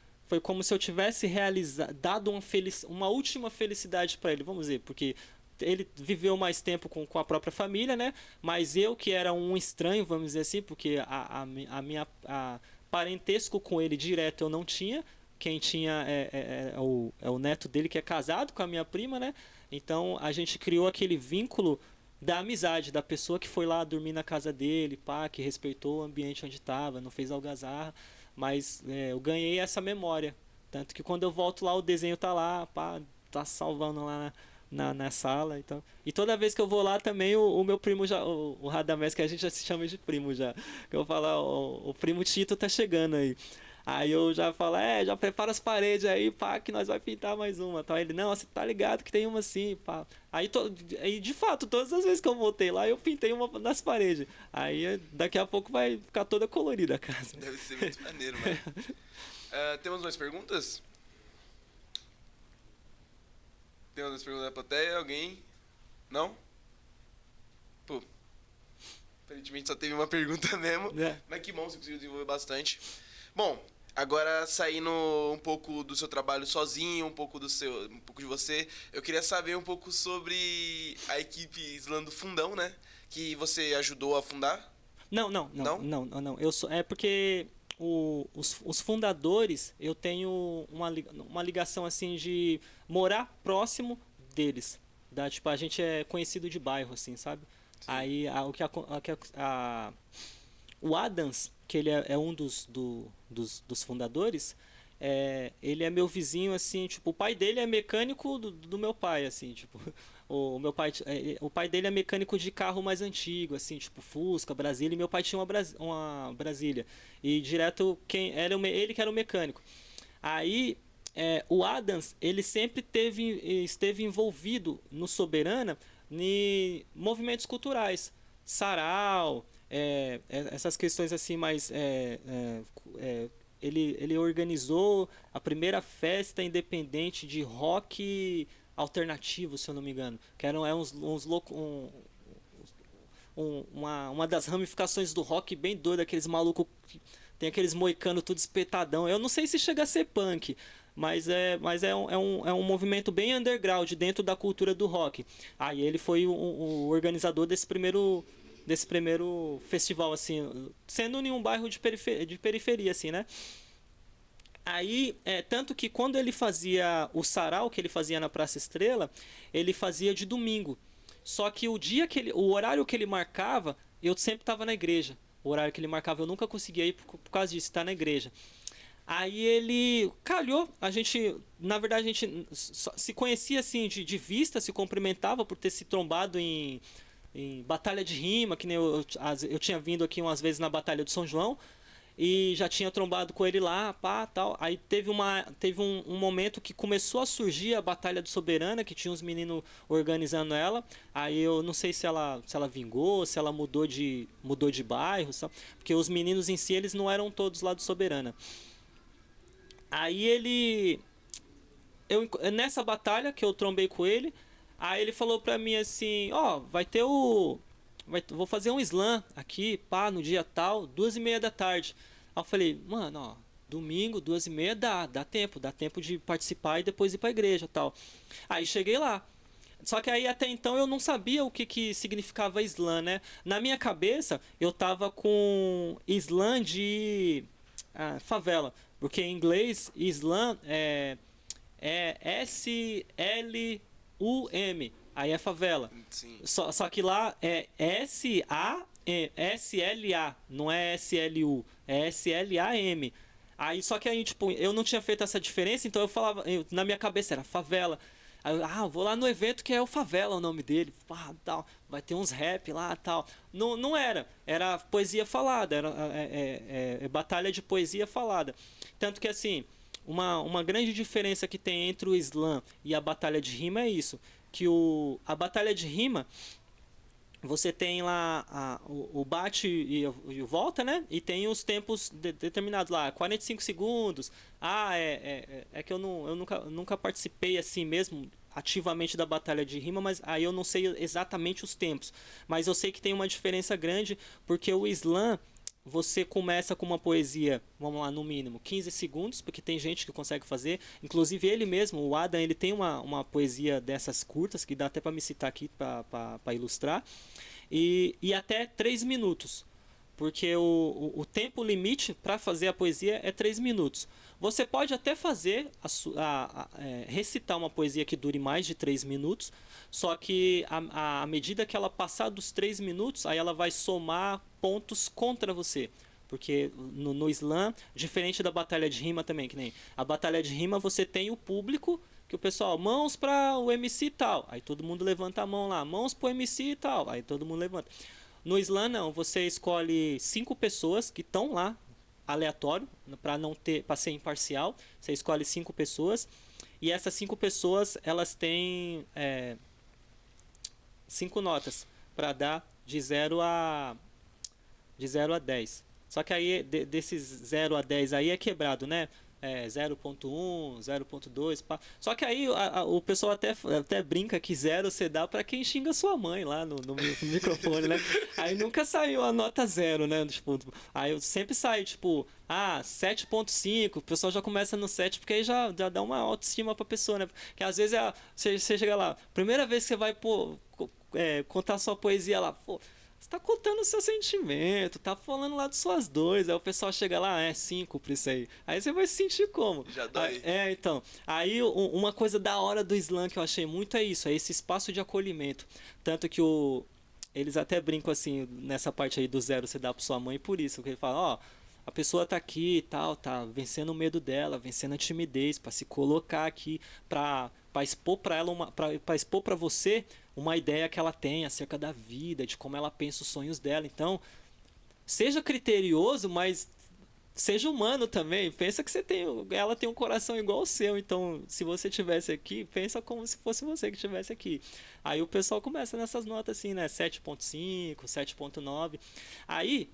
como se eu tivesse dado uma última felicidade pra ele, vamos dizer, porque ele viveu mais tempo com a própria família, né? Mas eu, que era um estranho, vamos dizer assim, porque a parentesco com ele direto eu não tinha. Quem tinha é o neto dele, que é casado com a minha prima, né? Então a gente criou aquele vínculo da amizade, da pessoa que foi lá dormir na casa dele, pá, que respeitou o ambiente onde estava, não fez algazarra, mas eu ganhei essa memória. Tanto que quando eu volto lá, o desenho tá lá, pá, tá salvando lá na sala. Então. E toda vez que eu vou lá também, o meu primo já, o Radamés, que a gente já se chama de primo já, que eu falo, o primo Tito tá chegando aí. Aí eu já falo, já prepara as paredes aí, pá, que nós vai pintar mais uma. Tá? Ele, não, você tá ligado que tem uma assim, pá. Aí, de fato, todas as vezes que eu voltei lá, eu pintei uma das paredes. Aí daqui a pouco vai ficar toda colorida a casa. Deve ser muito maneiro, mano. Temos mais perguntas? Temos mais perguntas da plateia? Alguém? Não? Pô. Aparentemente só teve uma pergunta mesmo. Mas que bom, você conseguiu desenvolver bastante. Bom, agora saindo um pouco do seu trabalho sozinho, um pouco de você, eu queria saber um pouco sobre a equipe Slam do Fundão, né? Que você ajudou a fundar. Não. É porque os fundadores, eu tenho uma ligação assim de morar próximo deles. Tipo, a gente é conhecido de bairro, assim, sabe? Sim. Aí o Adams, que ele é um dos fundadores, ele é meu vizinho, assim, tipo, o pai dele é mecânico do meu pai, assim, tipo, o pai dele é mecânico de carro mais antigo, assim, tipo, Fusca, Brasília, e meu pai tinha uma Brasília, e direto, ele que era o mecânico. Aí, o Adams, ele sempre esteve envolvido no Soberana em movimentos culturais, sarau, essas questões assim mais ele organizou a primeira festa independente de rock alternativo, se eu não me engano, que eram uma das ramificações do rock bem doido, aqueles malucos que tem aqueles moicanos tudo espetadão. Eu não sei se chega a ser punk, mas é um movimento bem underground dentro da cultura do rock. Aí ele foi o organizador desse primeiro festival, assim, sendo em um bairro de periferia, assim, né? Aí, tanto que quando ele fazia o sarau, que ele fazia na Praça Estrela, ele fazia de domingo. Só que o horário que ele marcava, eu sempre estava na igreja. O horário que ele marcava eu nunca conseguia ir por causa disso, estar na igreja. Aí ele calhou, na verdade a gente se conhecia assim de vista, se cumprimentava por ter se trombado em batalha de rima, que nem eu tinha vindo aqui umas vezes na Batalha do São João, e já tinha trombado com ele lá, pá, tal. Aí teve um momento que começou a surgir a Batalha do Soberana, que tinha uns meninos organizando ela. Aí eu não sei se ela vingou, se ela mudou de bairro, sabe? Porque os meninos em si, eles não eram todos lá do Soberana. Aí nessa batalha que eu trombei com ele, aí ele falou pra mim assim, vou fazer um slam aqui, pá, no dia tal, 2h30 da tarde. Aí eu falei, mano, domingo, 2h30 dá tempo de participar e depois ir pra igreja, tal. Aí cheguei lá. Só que aí até então eu não sabia o que significava slam, né? Na minha cabeça, eu tava com slam de favela. Porque em inglês, slam é S-L-U-M. Aí é favela. Sim. Só que lá é S-L-A, não é S-L-U, é S-L-A-M. Aí, só que aí, tipo, eu não tinha feito essa diferença, então eu falava, na minha cabeça era favela. Aí eu vou lá no evento que é o Favela, o nome dele, tal, vai ter uns rap lá, tal. Não era poesia falada, era batalha de poesia falada. Tanto que, assim, uma grande diferença que tem entre o slam e a batalha de rima é isso, que a batalha de rima, você tem lá o bate e o volta, né? E tem os tempos determinados lá, 45 segundos. É que eu nunca participei assim mesmo ativamente da batalha de rima, mas aí eu não sei exatamente os tempos. Mas eu sei que tem uma diferença grande, porque o slam você começa com uma poesia, vamos lá, no mínimo 15 segundos, porque tem gente que consegue fazer. Inclusive ele mesmo, o Adam, ele tem uma poesia dessas curtas, que dá até para me citar aqui para ilustrar. E até 3 minutos. Porque o tempo limite para fazer a poesia é 3 minutos. Você pode até fazer, recitar uma poesia que dure mais de 3 minutos, só que à medida que ela passar dos 3 minutos, aí ela vai somar pontos contra você. Porque no slam, diferente da batalha de rima também, que nem a batalha de rima você tem o público, que o pessoal, mãos para o MC e tal, aí todo mundo levanta a mão lá, mãos para o MC e tal, aí todo mundo levanta. No slam não, você escolhe 5 pessoas que estão lá, aleatório, para não ter, para ser imparcial, você escolhe 5 pessoas, e essas 5 pessoas, elas têm 5 notas para dar de zero a 10. Só que aí desses 0 a 10 aí é quebrado, né? 0.1, 0.2, pá. Só que aí o pessoal até brinca que 0 você dá pra quem xinga sua mãe lá no microfone, né? Aí nunca saiu a nota 0, né? Tipo, aí eu sempre sai, tipo, 7.5, o pessoal já começa no 7, porque aí já dá uma autoestima pra pessoa, né? Porque às vezes você chega lá, primeira vez que você vai, contar sua poesia lá, pô. Você tá contando o seu sentimento, tá falando lá de suas dores. Aí o pessoal chega lá, 5 por isso aí. Aí você vai se sentir como? Já dói. Então. Aí uma coisa da hora do slam que eu achei muito é isso, é esse espaço de acolhimento. Tanto que eles até brincam assim, nessa parte aí do 0 você dá pra sua mãe por isso. Porque ele fala, a pessoa tá aqui e tal, tá vencendo o medo dela, vencendo a timidez, pra se colocar aqui, pra expor pra ela, pra expor pra você uma ideia que ela tem acerca da vida, de como ela pensa os sonhos dela. Então, seja criterioso, mas seja humano também. Pensa que ela tem um coração igual ao seu. Então, se você tivesse aqui, pensa como se fosse você que estivesse aqui. Aí o pessoal começa nessas notas assim, né? 7.5, 7.9. Aí,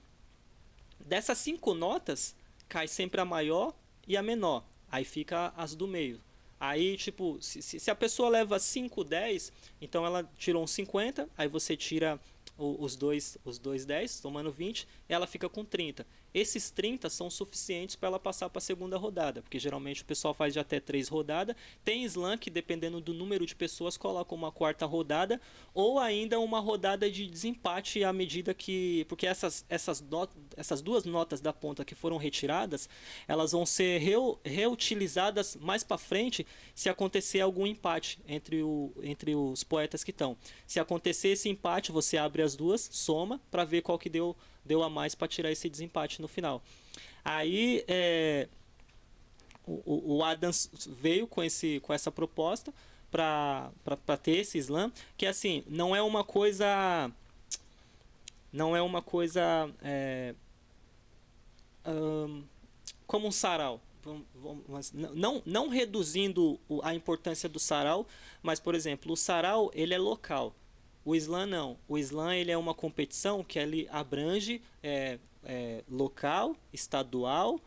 dessas 5 notas, cai sempre a maior e a menor. Aí fica as do meio. Aí, tipo, se a pessoa leva 5,10, então ela tirou um 50, aí você tira os dois 10, somando 20, ela fica com 30. Esses 30 são suficientes para ela passar para a segunda rodada, porque geralmente o pessoal faz de até 3 rodadas. Tem slam que, dependendo do número de pessoas, coloca uma quarta rodada, ou ainda uma rodada de desempate à medida que... Porque essas 2 notas da ponta que foram retiradas, elas vão ser reutilizadas mais para frente se acontecer algum empate entre os poetas que estão. Se acontecer esse empate, você abre as duas, soma, para ver qual que deu a mais para tirar esse desempate no final. Aí o Adams veio com essa proposta para ter esse slam, que assim, não é uma coisa como um sarau. Não reduzindo a importância do sarau, mas, por exemplo, o sarau ele é local. O slam não. O slam ele é uma competição que ele abrange local, estadual,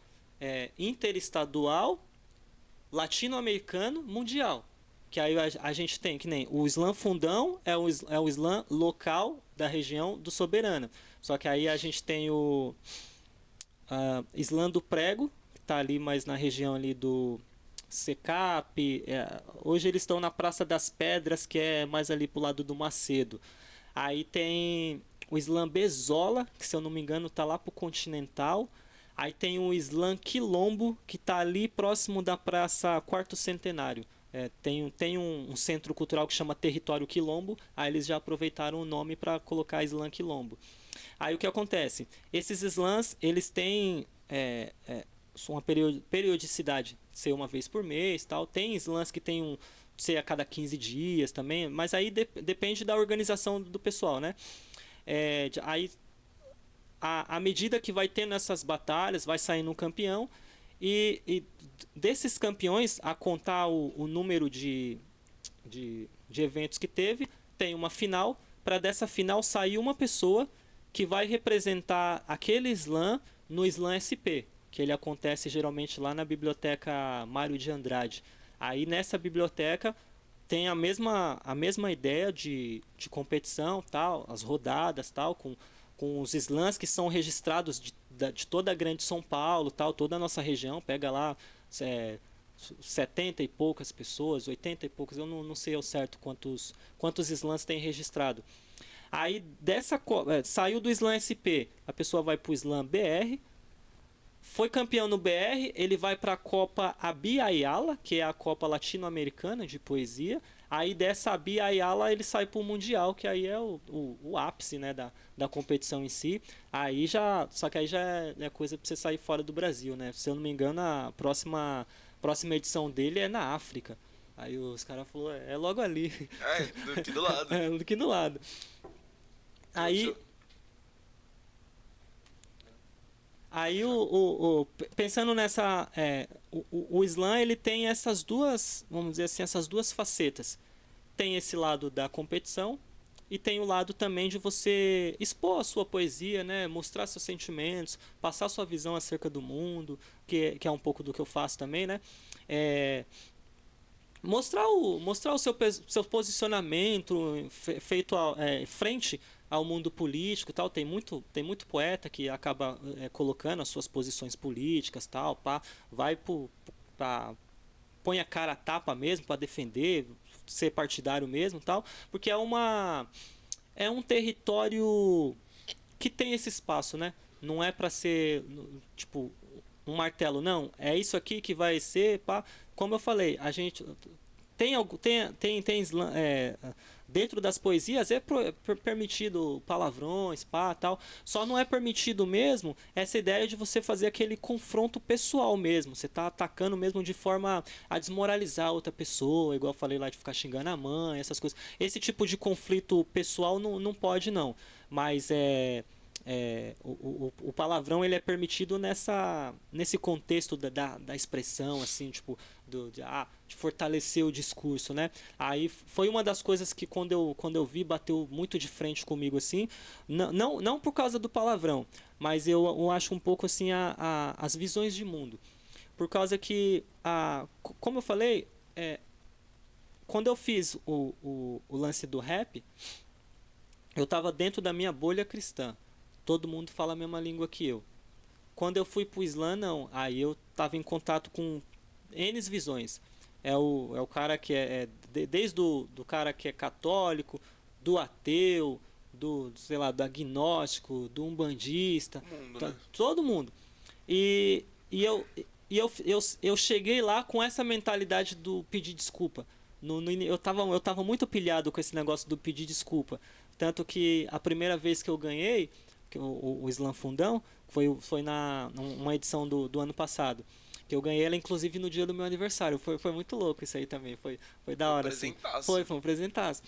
interestadual, latino-americano, mundial. Que aí a gente tem, que nem o slam fundão é o slam local da região do Soberano. Só que aí a gente tem o slam do Prego, que está ali mais na região ali do Secap. Hoje eles estão na Praça das Pedras, que é mais ali pro lado do Macedo. Aí tem o slam Bezola, que se eu não me engano tá lá pro Continental. Aí tem o slam Quilombo, que tá ali próximo da Praça Quarto Centenário. Tem um centro cultural que chama Território Quilombo. Aí eles já aproveitaram o nome para colocar slam Quilombo. Aí o que acontece? Esses slams, eles têm uma periodicidade, ser uma vez por mês, tal. Tem slams que tem ser a cada 15 dias também, mas aí depende da organização do pessoal, né? Aí, à medida que vai tendo essas batalhas, vai saindo um campeão, e desses campeões, a contar o número de eventos que teve, tem uma final para dessa final sair uma pessoa que vai representar aquele slam no Slam SP, que ele acontece geralmente lá na biblioteca Mário de Andrade. Aí nessa biblioteca tem a mesma ideia de competição, tal, as rodadas, tal, com os slams que são registrados de toda a grande São Paulo, tal, toda a nossa região, pega lá 70 e poucas pessoas, 80 e poucas, eu não sei ao certo quantos slams tem registrado. Aí saiu do Slam SP, a pessoa vai para o Slam BR, foi campeão no BR, ele vai para a Copa Abi Ayala, que é a Copa Latino-Americana de poesia. Aí dessa Abi Ayala ele sai para o Mundial, que aí é o ápice, né, da competição em si. Só que aí já é coisa para você sair fora do Brasil, né? Se eu não me engano, a próxima edição dele é na África. Aí os caras falaram, é logo ali. Aqui do lado. Aqui do lado. Aí pensando nessa, o Slam ele tem essas duas, vamos dizer assim, essas duas facetas. Tem esse lado da competição e tem o lado também de você expor a sua poesia, né, mostrar seus sentimentos, passar sua visão acerca do mundo, que é um pouco do que eu faço também, né? Mostrar o seu posicionamento feito frente ao mundo político, tal. Tem muito poeta que acaba colocando as suas posições políticas, tal, põe a cara a tapa mesmo para defender, ser partidário mesmo, tal, porque é um território que tem esse espaço, né? Não é para ser tipo um martelo, não. É isso aqui que vai ser, pá. Como eu falei, a gente tem dentro das poesias é permitido palavrões, pá, tal. Só não é permitido mesmo essa ideia de você fazer aquele confronto pessoal mesmo. Você tá atacando mesmo de forma a desmoralizar outra pessoa, igual eu falei lá de ficar xingando a mãe, essas coisas. Esse tipo de conflito pessoal não pode, não. Mas o palavrão ele é permitido nesse contexto da expressão, assim, tipo, de fortalecer o discurso, né? Aí foi uma das coisas que quando eu vi bateu muito de frente comigo, assim, não por causa do palavrão, mas eu acho um pouco assim as visões de mundo, por causa que como eu falei, quando eu fiz o lance do rap, eu estava dentro da minha bolha cristã. Todo mundo fala a mesma língua que eu. Quando eu fui pro Slam, não. Aí eu tava em contato com N visões. É o cara que desde do cara que é católico, do ateu, sei lá, do agnóstico, do umbandista, Mundo, né? todo mundo. E eu cheguei lá com essa mentalidade do pedir desculpa. Eu tava muito pilhado com esse negócio do pedir desculpa. Tanto que a primeira vez que eu ganhei o Slam Fundão foi numa edição do ano passado, que eu ganhei ela inclusive no dia do meu aniversário. Foi muito louco isso aí também, foi da hora, assim. Foi um presentaço.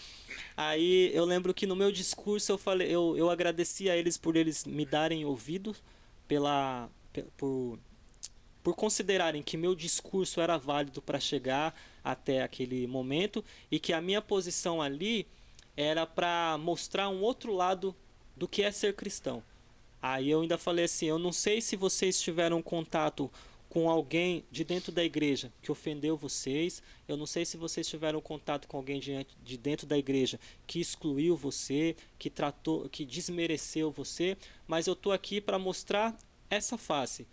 Aí eu lembro que no meu discurso eu agradeci a eles por eles me darem ouvido, por considerarem que meu discurso era válido para chegar até aquele momento e que a minha posição ali era para mostrar um outro lado do que é ser cristão. Aí eu ainda falei assim, eu não sei se vocês tiveram contato com alguém de dentro da igreja que ofendeu vocês, eu não sei se vocês tiveram contato com alguém de dentro da igreja que excluiu você, que desmereceu você, mas eu tô aqui para mostrar essa face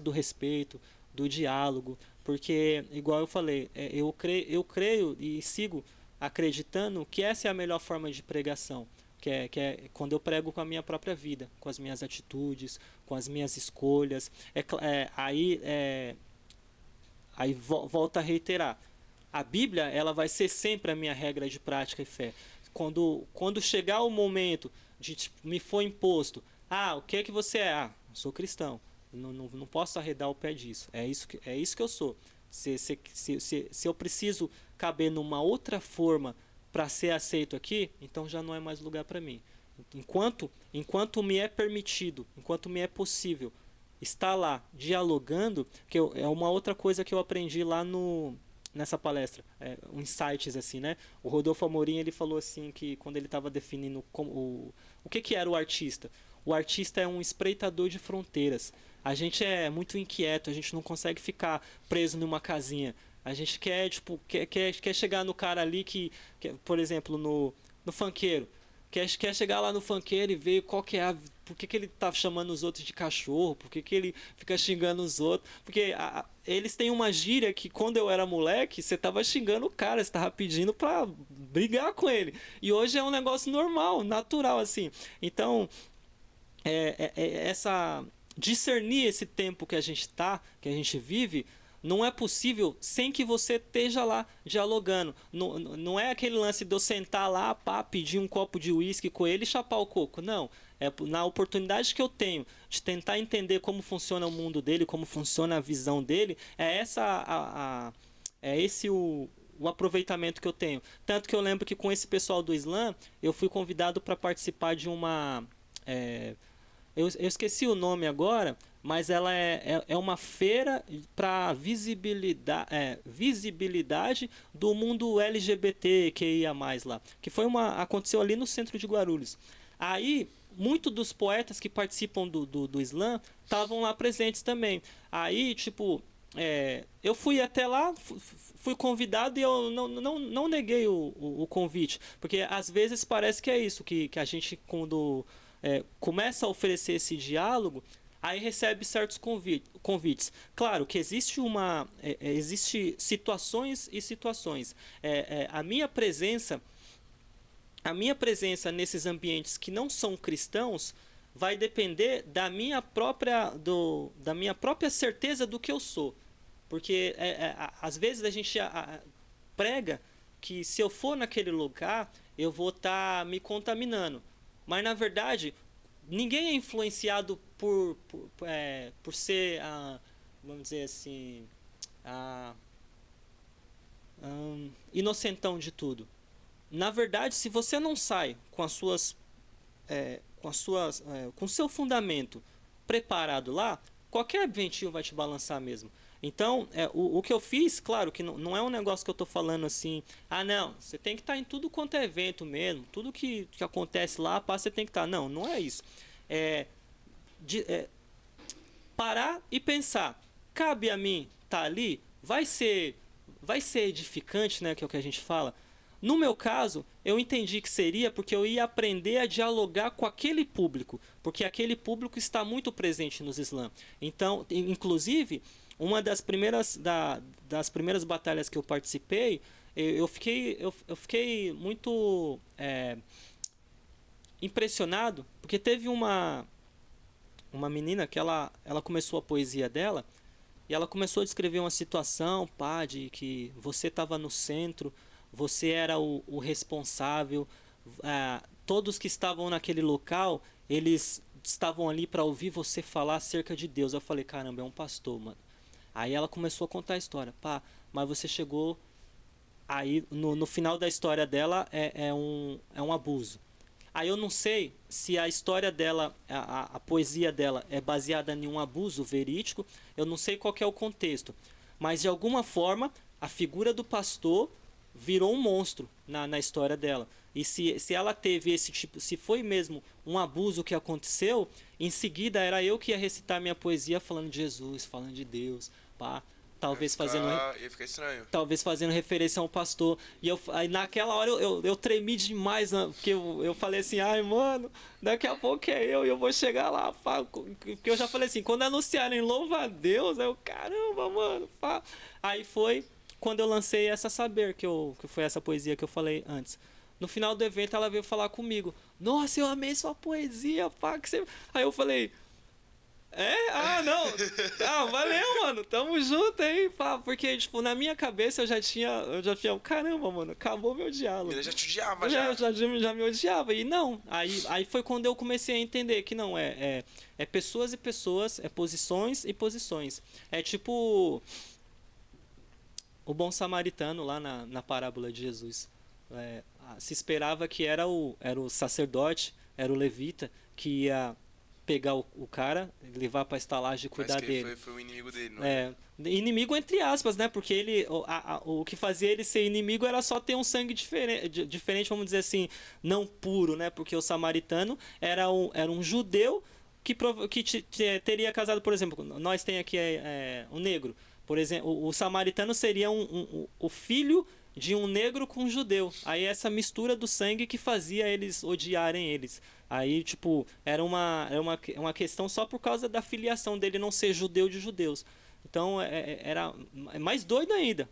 do respeito, do diálogo, porque igual eu falei, eu creio e sigo acreditando que essa é a melhor forma de pregação. Que é quando eu prego com a minha própria vida, com as minhas atitudes, com as minhas escolhas. Aí volta a reiterar. A Bíblia ela vai ser sempre a minha regra de prática e fé. Quando chegar o momento de me for imposto, o que é que você é? Eu sou cristão. Não posso arredar o pé disso. É isso que eu sou. Se eu preciso caber numa outra forma para ser aceito aqui, então já não é mais lugar para mim. Enquanto me é permitido, enquanto me é possível estar lá dialogando, é uma outra coisa que eu aprendi lá no nessa palestra, um insights assim, né? O Rodolfo Amorim, ele falou assim que quando ele estava definindo o que era o artista. O artista é um espreitador de fronteiras. A gente é muito inquieto, a gente não consegue ficar preso numa casinha. A gente quer, tipo, quer chegar no cara ali por exemplo, no funkeiro. Quer chegar lá no funkeiro e ver qual que é por que ele tá chamando os outros de cachorro, por que ele fica xingando os outros. Porque eles têm uma gíria que quando eu era moleque, você tava xingando o cara, você tava pedindo pra brigar com ele. E hoje é um negócio normal, natural, assim. Então, essa discernir esse tempo que a gente que a gente vive, não é possível sem que você esteja lá dialogando. Não é aquele lance de eu sentar lá, pá, pedir um copo de uísque com ele e chapar o coco. Não. É na oportunidade que eu tenho de tentar entender como funciona o mundo dele, como funciona a visão dele, é esse o aproveitamento que eu tenho. Tanto que eu lembro que com esse pessoal do Islã, eu fui convidado para participar de uma... eu esqueci o nome agora, mas ela é uma feira para visibilidade do mundo LGBTQIA+, lá. Que aconteceu ali no centro de Guarulhos. Aí, muitos dos poetas que participam do Islã estavam lá presentes também. Aí, tipo, eu fui até lá, fui convidado e eu não neguei o convite. Porque às vezes parece que é isso, que a gente quando começa a oferecer esse diálogo, aí recebe certos convites. Claro que existe situações e situações. A minha presença nesses ambientes que não são cristãos vai depender da minha própria certeza do que eu sou. Porque às vezes a gente prega que se eu for naquele lugar, eu vou estar me contaminando. Mas na verdade, ninguém é influenciado por ser, vamos dizer assim, inocentão de tudo. Na verdade, se você não sai com o seu fundamento preparado lá, qualquer ventinho vai te balançar mesmo. Então, o que eu fiz, claro que não é um negócio que eu estou falando assim, não, você tem que estar em tudo quanto é evento mesmo, tudo que acontece lá, você tem que estar. Não é isso. Parar e pensar, cabe a mim estar ali? Vai ser edificante, né, que é o que a gente fala? No meu caso, eu entendi que seria porque eu ia aprender a dialogar com aquele público, porque aquele público está muito presente nos Islã. Então, inclusive, uma das primeiras batalhas que eu participei, eu fiquei muito impressionado, porque teve uma menina que ela começou a poesia dela e ela começou a descrever uma situação, de que você estava no centro, você era o responsável, todos que estavam naquele local, eles estavam ali para ouvir você falar acerca de Deus. Eu falei, caramba, é um pastor, mano. Aí ela começou a contar a história. Mas você chegou... Aí, no final da história dela, é um abuso. Aí eu não sei se a história dela, a poesia dela é baseada em um abuso verídico. Eu não sei qual que é o contexto. Mas, de alguma forma, a figura do pastor virou um monstro na história dela. E se ela teve esse tipo, se foi mesmo um abuso que aconteceu, em seguida era eu que ia recitar minha poesia falando de Jesus, falando de Deus, talvez ia ficar estranho. Talvez fazendo referência ao pastor. E aí naquela hora eu tremi demais, porque eu falei assim, ai mano, daqui a pouco é eu e eu vou chegar lá, porque eu já falei assim, quando anunciarem louva a Deus, caramba, mano, Aí foi quando eu lancei essa Saber, que foi essa poesia que eu falei antes. No final do evento ela veio falar comigo. Nossa, eu amei sua poesia, que você... Aí eu falei... não. Valeu, mano. Tamo junto aí, Porque, tipo, na minha cabeça eu já tinha... Caramba, mano, acabou meu diálogo. Ele já te odiava, já. Já me odiava. E não. Aí foi quando eu comecei a entender que não, é pessoas e pessoas, é posições e posições. É tipo... O bom samaritano lá na parábola de Jesus. Se esperava que era o sacerdote, era o levita, que ia pegar o cara, levar pra estalagem e cuidar Mas que dele. foi o inimigo dele, não é? Inimigo entre aspas, né? Porque ele, o que fazia ele ser inimigo era só ter um sangue diferente, vamos dizer assim, não puro, né? Porque o samaritano era um judeu que teria casado, por exemplo, nós tem aqui um negro, por exemplo, o samaritano seria o filho de um negro com um judeu. Aí essa mistura do sangue que fazia eles odiarem eles. Aí, tipo, era uma questão só por causa da filiação dele não ser judeu de judeus. Então era mais doido ainda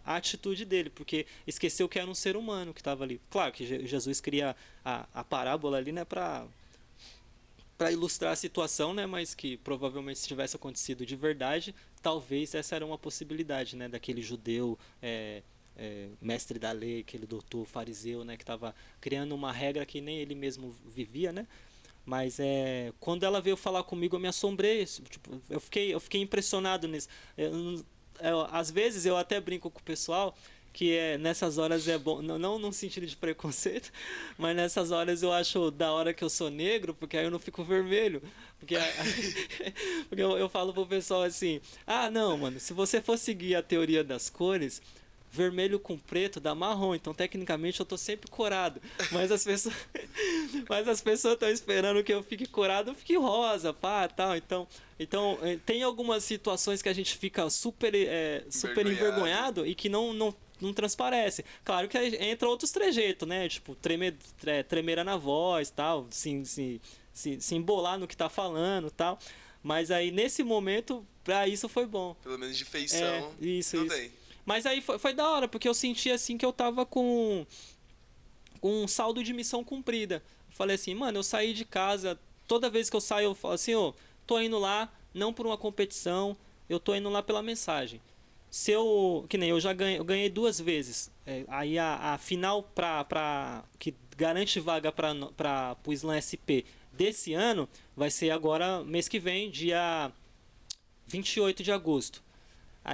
a atitude dele, porque esqueceu que era um ser humano que estava ali. Claro que Jesus cria a parábola ali, né, para ilustrar a situação, né, mas que provavelmente se tivesse acontecido de verdade, talvez essa era uma possibilidade, né, daquele judeu mestre da lei, aquele doutor fariseu, né, que estava criando uma regra que nem ele mesmo vivia, né? Mas quando ela veio falar comigo, eu me assombrei, tipo, eu fiquei impressionado nisso. Às vezes eu até brinco com o pessoal que nessas horas é bom, não num sentido de preconceito, mas nessas horas eu acho da hora que eu sou negro, porque aí eu não fico vermelho. Porque, porque eu falo pro pessoal assim, não, mano, se você for seguir a teoria das cores, vermelho com preto dá marrom, então tecnicamente eu tô sempre corado. Mas as pessoas estão esperando que eu fique corado, eu fique rosa, pá, tal. Então tem algumas situações que a gente fica super envergonhado e que não transparece. Claro que entra outros trejeitos, né? Tipo, tremeira na voz, tal, se embolar no que tá falando, tal. Mas aí nesse momento, pra isso foi bom. Pelo menos de feição, isso. tem. Mas aí foi da hora, porque eu senti assim que eu tava com um saldo de missão cumprida. Eu falei assim, mano, eu saí de casa, toda vez que eu saio eu falo assim, tô indo lá não por uma competição, eu tô indo lá pela mensagem. Que nem eu eu ganhei 2 vezes. Aí a final que garante vaga para o Slam SP desse ano vai ser agora mês que vem, dia 28 de agosto.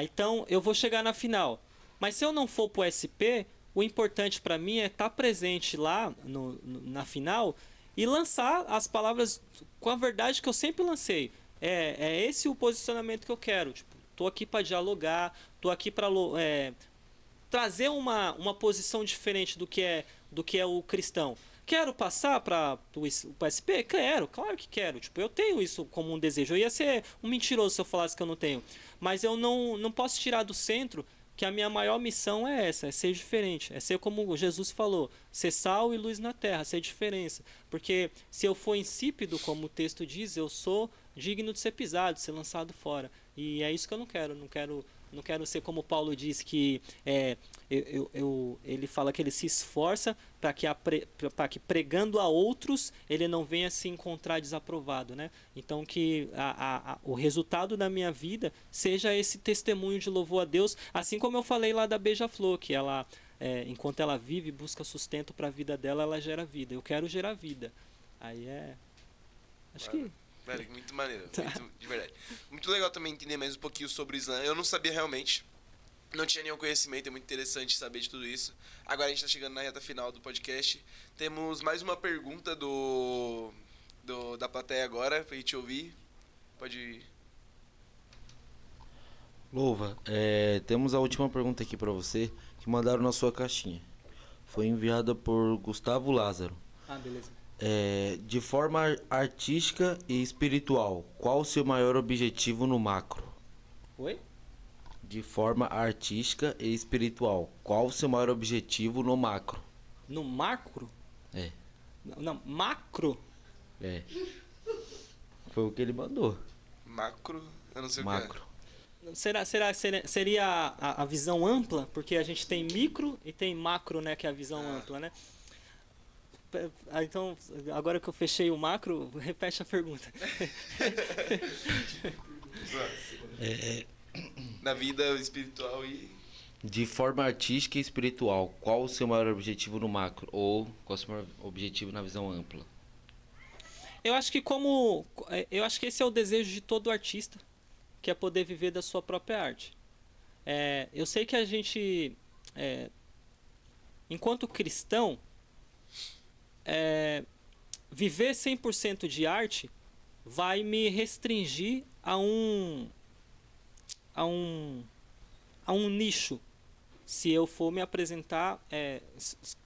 Então eu vou chegar na final. Mas se eu não for pro SP, o importante para mim é estar presente lá na final e lançar as palavras com a verdade que eu sempre lancei. É esse o posicionamento que eu quero. Tipo, tô aqui para dialogar, tô aqui para trazer uma posição diferente do que é o cristão. Quero passar para o SP? Claro que quero. Tipo, eu tenho isso como um desejo. Eu ia ser um mentiroso se eu falasse que eu não tenho. Mas eu não posso tirar do centro que a minha maior missão é essa, é ser diferente. É ser como Jesus falou, ser sal e luz na terra, ser diferença. Porque se eu for insípido, como o texto diz, eu sou digno de ser pisado, de ser lançado fora. E é isso que eu não quero. Não quero ser como Paulo diz que ele fala que ele se esforça para que pregando a outros ele não venha se encontrar desaprovado, né? Então que o resultado da minha vida seja esse testemunho de louvor a Deus, assim como eu falei lá da Beija-Flor, que ela enquanto ela vive e busca sustento para a vida dela, ela gera vida. Eu quero gerar vida. Aí acho que velho, muito maneiro, muito, de verdade. Muito legal também entender mais um pouquinho sobre o Slam. Eu não sabia realmente, não tinha nenhum conhecimento, é muito interessante saber de tudo isso. Agora a gente tá chegando na reta final do podcast. Temos mais uma pergunta da plateia agora, pra gente ouvir. Pode ir. Louva, temos a última pergunta aqui pra você, que mandaram na sua caixinha. Foi enviada por Gustavo Lázaro. beleza. De forma artística e espiritual, qual o seu maior objetivo no macro? Oi? De forma artística e espiritual, qual o seu maior objetivo no macro? No macro? É. Não, macro? Foi o que ele mandou. Macro, eu não sei Macro. o que Seria a visão ampla? Porque a gente tem micro e tem macro, né? Que é a visão ampla, né? Então, agora que eu fechei o macro, repete a pergunta. Na vida espiritual e... De forma artística e espiritual, qual o seu maior objetivo no macro? Ou qual o seu maior objetivo na visão ampla? Eu acho que esse é o desejo de todo artista, que é poder viver da sua própria arte. Eu sei que a gente, enquanto cristão, viver 100% de arte vai me restringir a um, a um nicho. Se eu for me apresentar,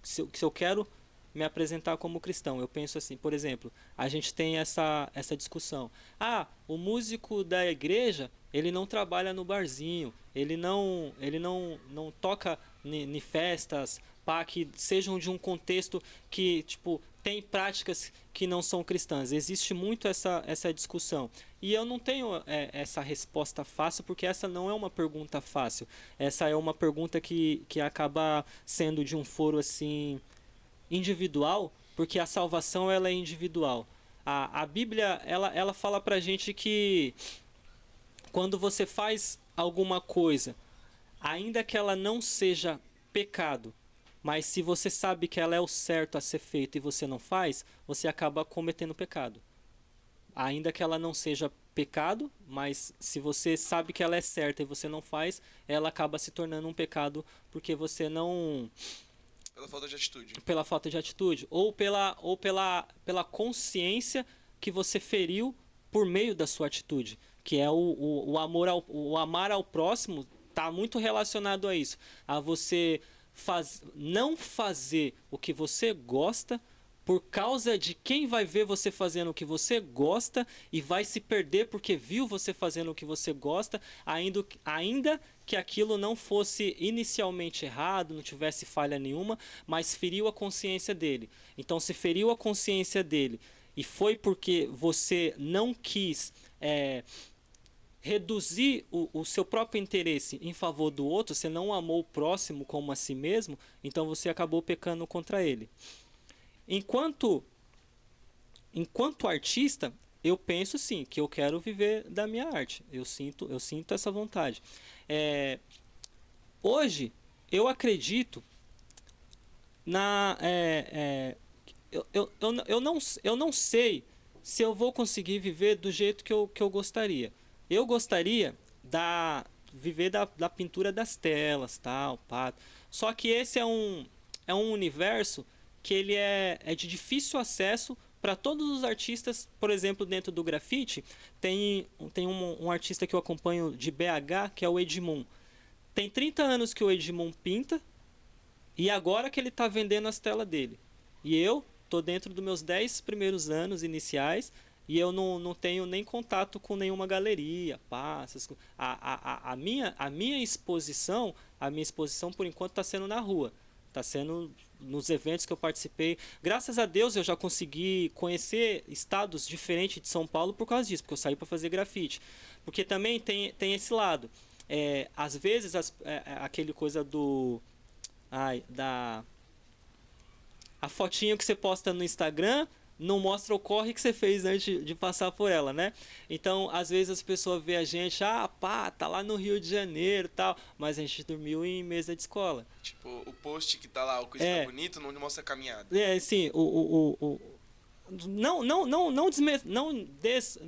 se eu quero me apresentar como cristão, eu penso assim, por exemplo, a gente tem essa discussão. Ah, o músico da igreja, ele não trabalha no barzinho, ele não toca em festas, pá, que sejam de um contexto que, tipo, tem práticas que não são cristãs. Existe muito essa discussão. E eu não tenho essa resposta fácil, porque essa não é uma pergunta fácil. Essa é uma pergunta que acaba sendo de um foro assim individual, porque a salvação ela é individual. A Bíblia ela fala pra gente que quando você faz alguma coisa, ainda que ela não seja pecado, mas se você sabe que ela é o certo a ser feito e você não faz, você acaba cometendo pecado. Ainda que ela não seja pecado, mas se você sabe que ela é certa e você não faz, ela acaba se tornando um pecado porque você não... Pela falta de atitude. Pela falta de atitude. Ou pela consciência que você feriu por meio da sua atitude. Que é o amor o amar ao próximo está muito relacionado a isso. A você não fazer o que você gosta por causa de quem vai ver você fazendo o que você gosta e vai se perder porque viu você fazendo o que você gosta, ainda que aquilo não fosse inicialmente errado, não tivesse falha nenhuma, mas feriu a consciência dele. Então, se feriu a consciência dele e foi porque você não quis reduzir o seu próprio interesse em favor do outro, você não amou o próximo como a si mesmo, então você acabou pecando contra ele. Enquanto artista, eu penso sim que eu quero viver da minha arte. Eu sinto essa vontade. Hoje, eu acredito na... eu não sei se eu vou conseguir viver do jeito que eu gostaria. Eu gostaria viver da pintura das telas, tal, pá. Só que esse é um universo que ele é de difícil acesso para todos os artistas. Por exemplo, dentro do grafite, tem um artista que eu acompanho de BH, que é o Edmund. Tem 30 anos que o Edmund pinta e agora que ele está vendendo as telas dele. E eu tô dentro dos meus 10 primeiros anos iniciais e eu não tenho nem contato com nenhuma galeria, passas. A minha exposição por enquanto está sendo na rua. Está sendo nos eventos que eu participei. Graças a Deus eu já consegui conhecer estados diferentes de São Paulo por causa disso, porque eu saí para fazer grafite. Porque também tem esse lado. Às vezes aquele coisa a fotinho que você posta no Instagram não mostra o corre que você fez antes de passar por ela, né? Então, às vezes as pessoas veem a gente, tá lá no Rio de Janeiro e tal, mas a gente dormiu em mesa de escola. Tipo, o post que tá lá, o coisa tá bonito, não mostra a caminhada. Sim, não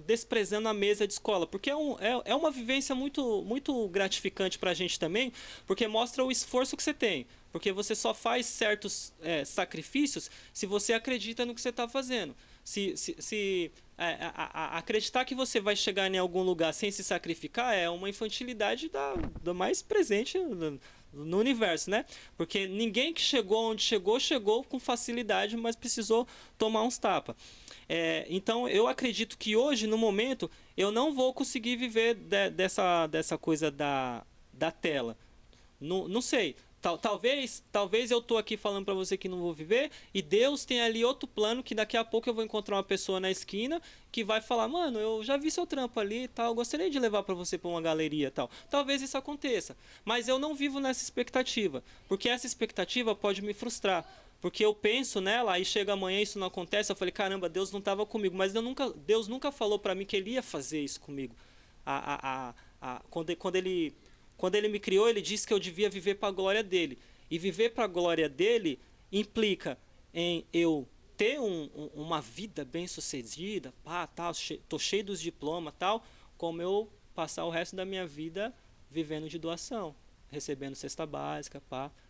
desprezando a mesa de escola, porque é uma vivência muito, muito gratificante pra gente também, porque mostra o esforço que você tem. Porque você só faz certos sacrifícios se você acredita no que você está fazendo. Se acreditar que você vai chegar em algum lugar sem se sacrificar é uma infantilidade da mais presente no universo, né? Porque ninguém que chegou onde chegou com facilidade, mas precisou tomar uns tapas. Então eu acredito que hoje, no momento, eu não vou conseguir viver dessa coisa da tela. Não sei. Talvez eu tô aqui falando pra você que não vou viver e Deus tem ali outro plano que daqui a pouco eu vou encontrar uma pessoa na esquina que vai falar, mano, eu já vi seu trampo ali e tal, eu gostaria de levar pra você pra uma galeria e tal. Talvez isso aconteça, mas eu não vivo nessa expectativa, porque essa expectativa pode me frustrar. Porque eu penso nela, aí chega amanhã e isso não acontece, eu falei, caramba, Deus não estava comigo, mas Deus nunca falou pra mim que Ele ia fazer isso comigo. Quando ele me criou, ele disse que eu devia viver para a glória dele. E viver para a glória dele implica em eu ter uma vida bem sucedida, tô cheio dos diplomas, tal, como eu passar o resto da minha vida vivendo de doação, recebendo cesta básica,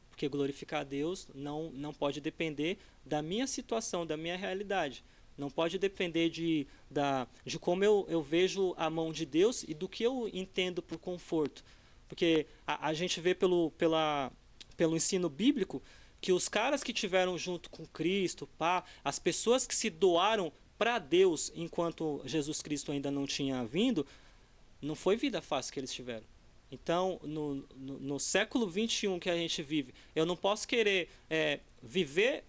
porque glorificar a Deus não pode depender da minha situação, da minha realidade. Não pode depender de como eu vejo a mão de Deus e do que eu entendo por conforto. Porque a gente vê pelo ensino bíblico que os caras que tiveram junto com Cristo, as pessoas que se doaram para Deus enquanto Jesus Cristo ainda não tinha vindo, não foi vida fácil que eles tiveram. Então, no século XXI que a gente vive, eu não posso querer viver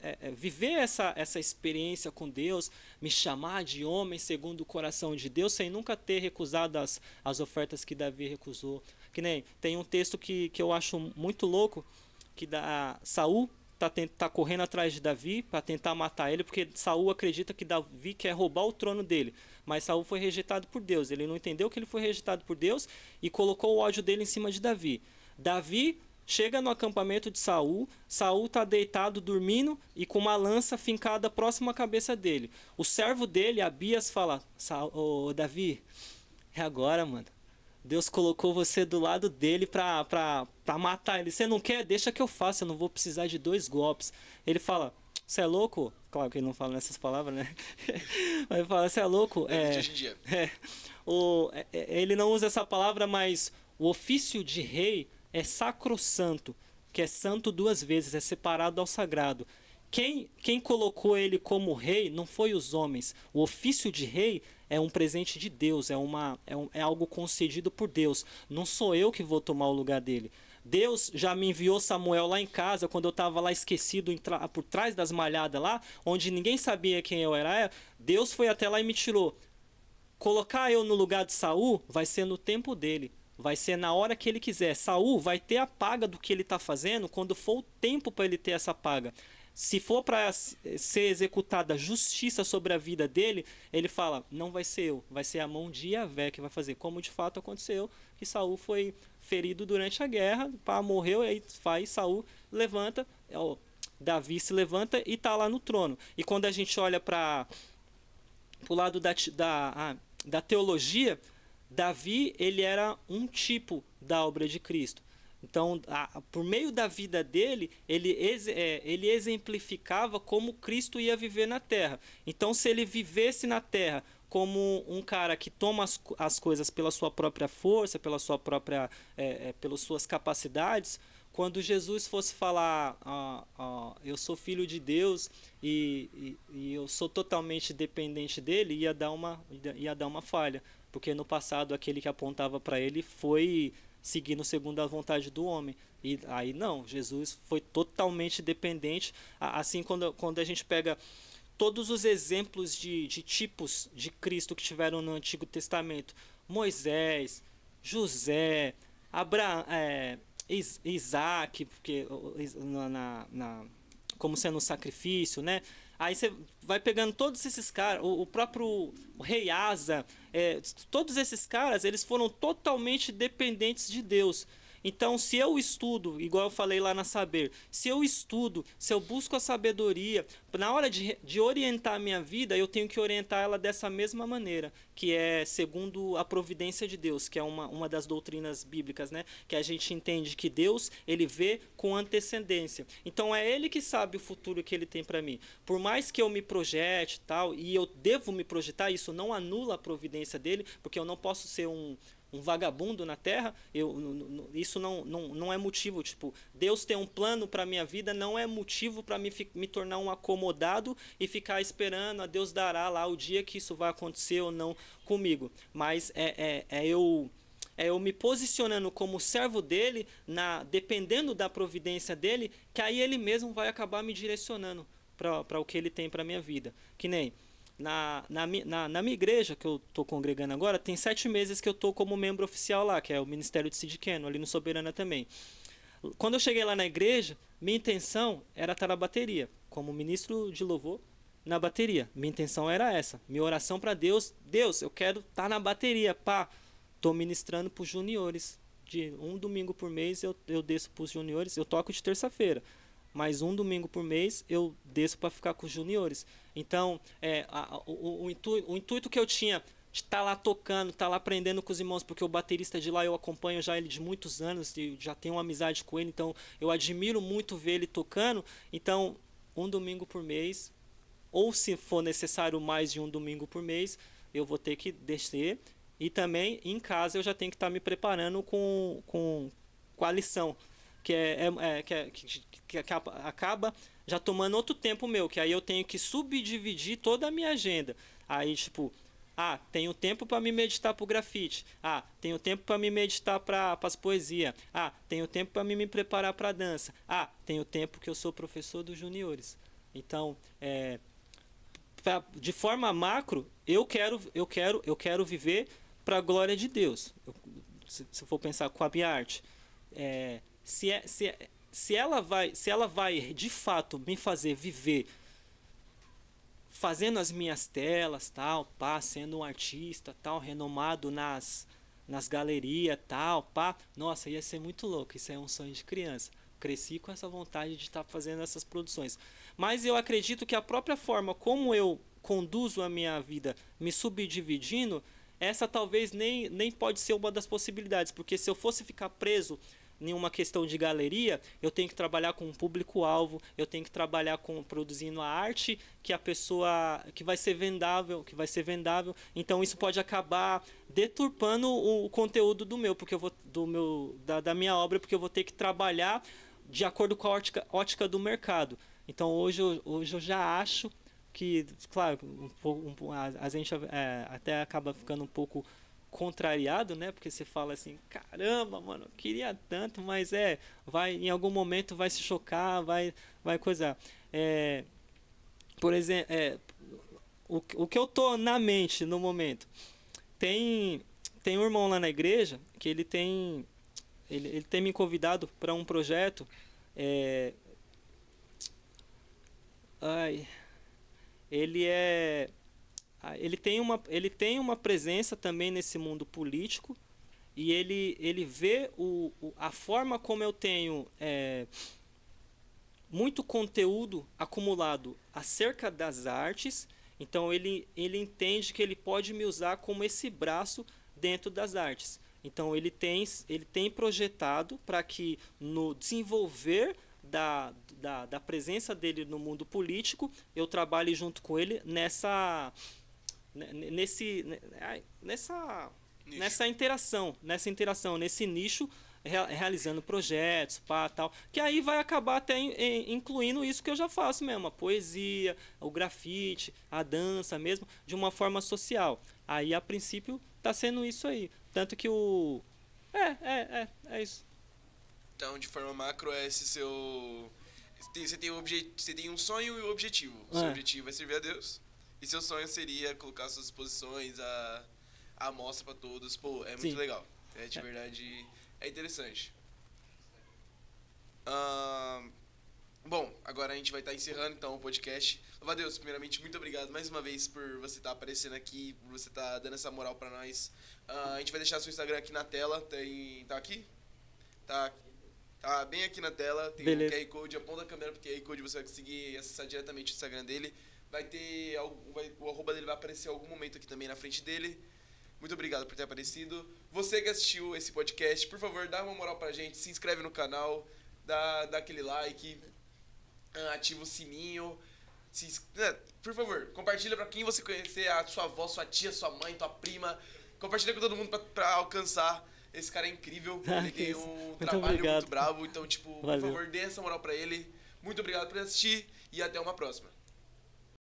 essa experiência com Deus, me chamar de homem segundo o coração de Deus, sem nunca ter recusado as ofertas que Davi recusou. Que nem tem um texto que eu acho muito louco, que Saul tá correndo atrás de Davi para tentar matar ele, porque Saul acredita que Davi quer roubar o trono dele. Mas Saul foi rejeitado por Deus. Ele não entendeu que ele foi rejeitado por Deus e colocou o ódio dele em cima de Davi. Davi chega no acampamento de Saul. Saul está deitado, dormindo e com uma lança fincada próximo à cabeça dele. O servo dele, Abias, fala: Ô, Davi, é agora, mano. Deus colocou você do lado dele pra matar ele. Você não quer? Deixa que eu faça. Eu não vou precisar de 2 golpes. Ele fala: você é louco? Claro que ele não fala nessas palavras, né? Mas ele fala: você é louco? Hoje em dia. Ele não usa essa palavra, mas o ofício de rei é sacrossanto, que é santo 2 vezes, é separado ao sagrado. Quem colocou ele como rei não foi os homens. O ofício de rei é um presente de Deus, é algo concedido por Deus. Não sou eu que vou tomar o lugar dele. Deus já me enviou Samuel lá em casa, quando eu estava lá esquecido por trás das malhadas lá, onde ninguém sabia quem eu era. Deus foi até lá e me tirou. Colocar eu no lugar de Saul vai ser no tempo dele. Vai ser na hora que ele quiser. Saul vai ter a paga do que ele está fazendo quando for o tempo para ele ter essa paga. Se for para ser executada justiça sobre a vida dele, ele fala: não vai ser eu, vai ser a mão de Yahvé que vai fazer. Como de fato aconteceu, que Saul foi ferido durante a guerra, morreu, e aí Saul levanta, Davi se levanta e está lá no trono. E quando a gente olha para o lado da teologia, Davi ele era um tipo da obra de Cristo. Então, por meio da vida dele, ele exemplificava como Cristo ia viver na Terra. Então, se ele vivesse na Terra como um cara que toma as coisas pela sua própria força, pelas suas capacidades, quando Jesus fosse falar: eu sou filho de Deus e eu sou totalmente dependente dele, ia dar uma falha. Porque no passado aquele que apontava para ele foi seguindo segundo a vontade do homem. E aí não, Jesus foi totalmente dependente. Assim, quando a gente pega todos os exemplos de tipos de Cristo que tiveram no Antigo Testamento: Moisés, José, Abraão, Isaac, porque como sendo um sacrifício, né? Aí você vai pegando todos esses caras, o próprio rei Asa, todos esses caras, eles foram totalmente dependentes de Deus. Então, se eu estudo, igual eu falei lá na Saber, se eu busco a sabedoria, na hora de orientar a minha vida, eu tenho que orientar ela dessa mesma maneira, que é segundo a providência de Deus, que é uma das doutrinas bíblicas, né? Que a gente entende que Deus, ele vê com antecedência. Então, é ele que sabe o futuro que ele tem para mim. Por mais que eu me projete tal, e eu devo me projetar, isso não anula a providência dele, porque eu não posso ser um vagabundo na terra. Isso não é motivo. Tipo, Deus tem um plano para minha vida, não é motivo para me tornar um acomodado e ficar esperando a Deus dará lá o dia que isso vai acontecer ou não comigo. Mas eu me posicionando como servo dele, dependendo da providência dele, que aí ele mesmo vai acabar me direcionando para o que ele tem para minha vida. Que nem na minha igreja, que eu estou congregando agora, tem 7 meses que eu estou como membro oficial lá, que é o Ministério de Sid Keno, ali no Soberana também. Quando eu cheguei lá na igreja, minha intenção era estar na bateria, como ministro de louvor na bateria. Minha intenção era essa. Minha oração para Deus: Deus, eu quero estar na bateria, Estou ministrando para os juniores. De um domingo por mês eu desço para os juniores, eu toco de terça-feira. Mas um domingo por mês eu desço para ficar com os juniores. Então, o intuito que eu tinha de estar lá tocando, estar lá aprendendo com os irmãos, porque o baterista de lá eu acompanho já ele de muitos anos, e já tenho uma amizade com ele, então eu admiro muito ver ele tocando. Então, um domingo por mês ou se for necessário mais de um domingo por mês, eu vou ter que descer. E também em casa eu já tenho que estar me preparando com a lição, que acaba já tomando outro tempo meu, que aí eu tenho que subdividir toda a minha agenda. Aí, tipo, tenho tempo para me meditar para o grafite. Tenho tempo para me meditar para as poesias. Tenho tempo para me preparar para a dança. Tenho tempo que eu sou professor dos juniores. Então, de forma macro, eu quero viver para a glória de Deus. Se eu for pensar com a minha arte, se ela vai de fato me fazer viver fazendo as minhas telas, tal, sendo um artista, tal, renomado nas galerias, tal, nossa, ia ser muito louco. Isso é um sonho de criança. Cresci com essa vontade de estar fazendo essas produções. Mas eu acredito que a própria forma como eu conduzo a minha vida, me subdividindo, essa talvez nem pode ser uma das possibilidades, porque se eu fosse ficar preso em uma questão de galeria, eu tenho que trabalhar com um público-alvo, eu tenho que trabalhar produzindo a arte que a pessoa que vai ser vendável, então isso pode acabar deturpando o conteúdo da minha obra, porque eu vou ter que trabalhar de acordo com a ótica do mercado. Então hoje eu já acho que, claro, a gente até acaba ficando um pouco contrariado, né? Porque você fala assim, caramba, mano, eu queria tanto, mas em algum momento vai se chocar, vai coisar. Por exemplo, o que eu tô na mente no momento, tem um irmão lá na igreja que ele tem me convidado para um projeto. Ele tem uma presença também nesse mundo político, e ele vê a forma como eu tenho muito conteúdo acumulado acerca das artes. Então ele entende que ele pode me usar como esse braço dentro das artes. Então ele tem projetado para que no desenvolver da presença dele no mundo político, eu trabalhe junto com ele nessa interação, nesse nicho, realizando projetos, tal, que aí vai acabar até incluindo isso que eu já faço mesmo, a poesia, o grafite, a dança mesmo, de uma forma social. Aí, a princípio, tá sendo isso aí. Tanto que é isso. Então, de forma macro, é esse seu... Você tem um sonho e um objetivo. O seu objetivo é servir a Deus. E seu sonho seria colocar suas exposições à mostra para todos. Pô, é muito Sim. legal. De verdade, é interessante. Bom, agora a gente vai estar encerrando então o podcast. Louva Deus, primeiramente, muito obrigado mais uma vez por você estar aparecendo aqui, por você estar dando essa moral pra nós. A gente vai deixar seu Instagram aqui na tela. Tá aqui? Tá bem aqui na tela. Tem o QR Code, aponta a câmera pro QR Code, você vai conseguir acessar diretamente o Instagram dele. O arroba dele vai aparecer em algum momento aqui também na frente dele. Muito obrigado por ter aparecido. Você que assistiu esse podcast, por favor, dá uma moral pra gente, se inscreve no canal, dá aquele like, ativa o sininho. Por favor, compartilha pra quem você conhecer, a sua avó, sua tia, sua mãe, tua prima. Compartilha com todo mundo pra alcançar. Esse cara é incrível, ele tem um trabalho muito bravo. Então, por favor, dê essa moral pra ele. Muito obrigado por assistir e até uma próxima.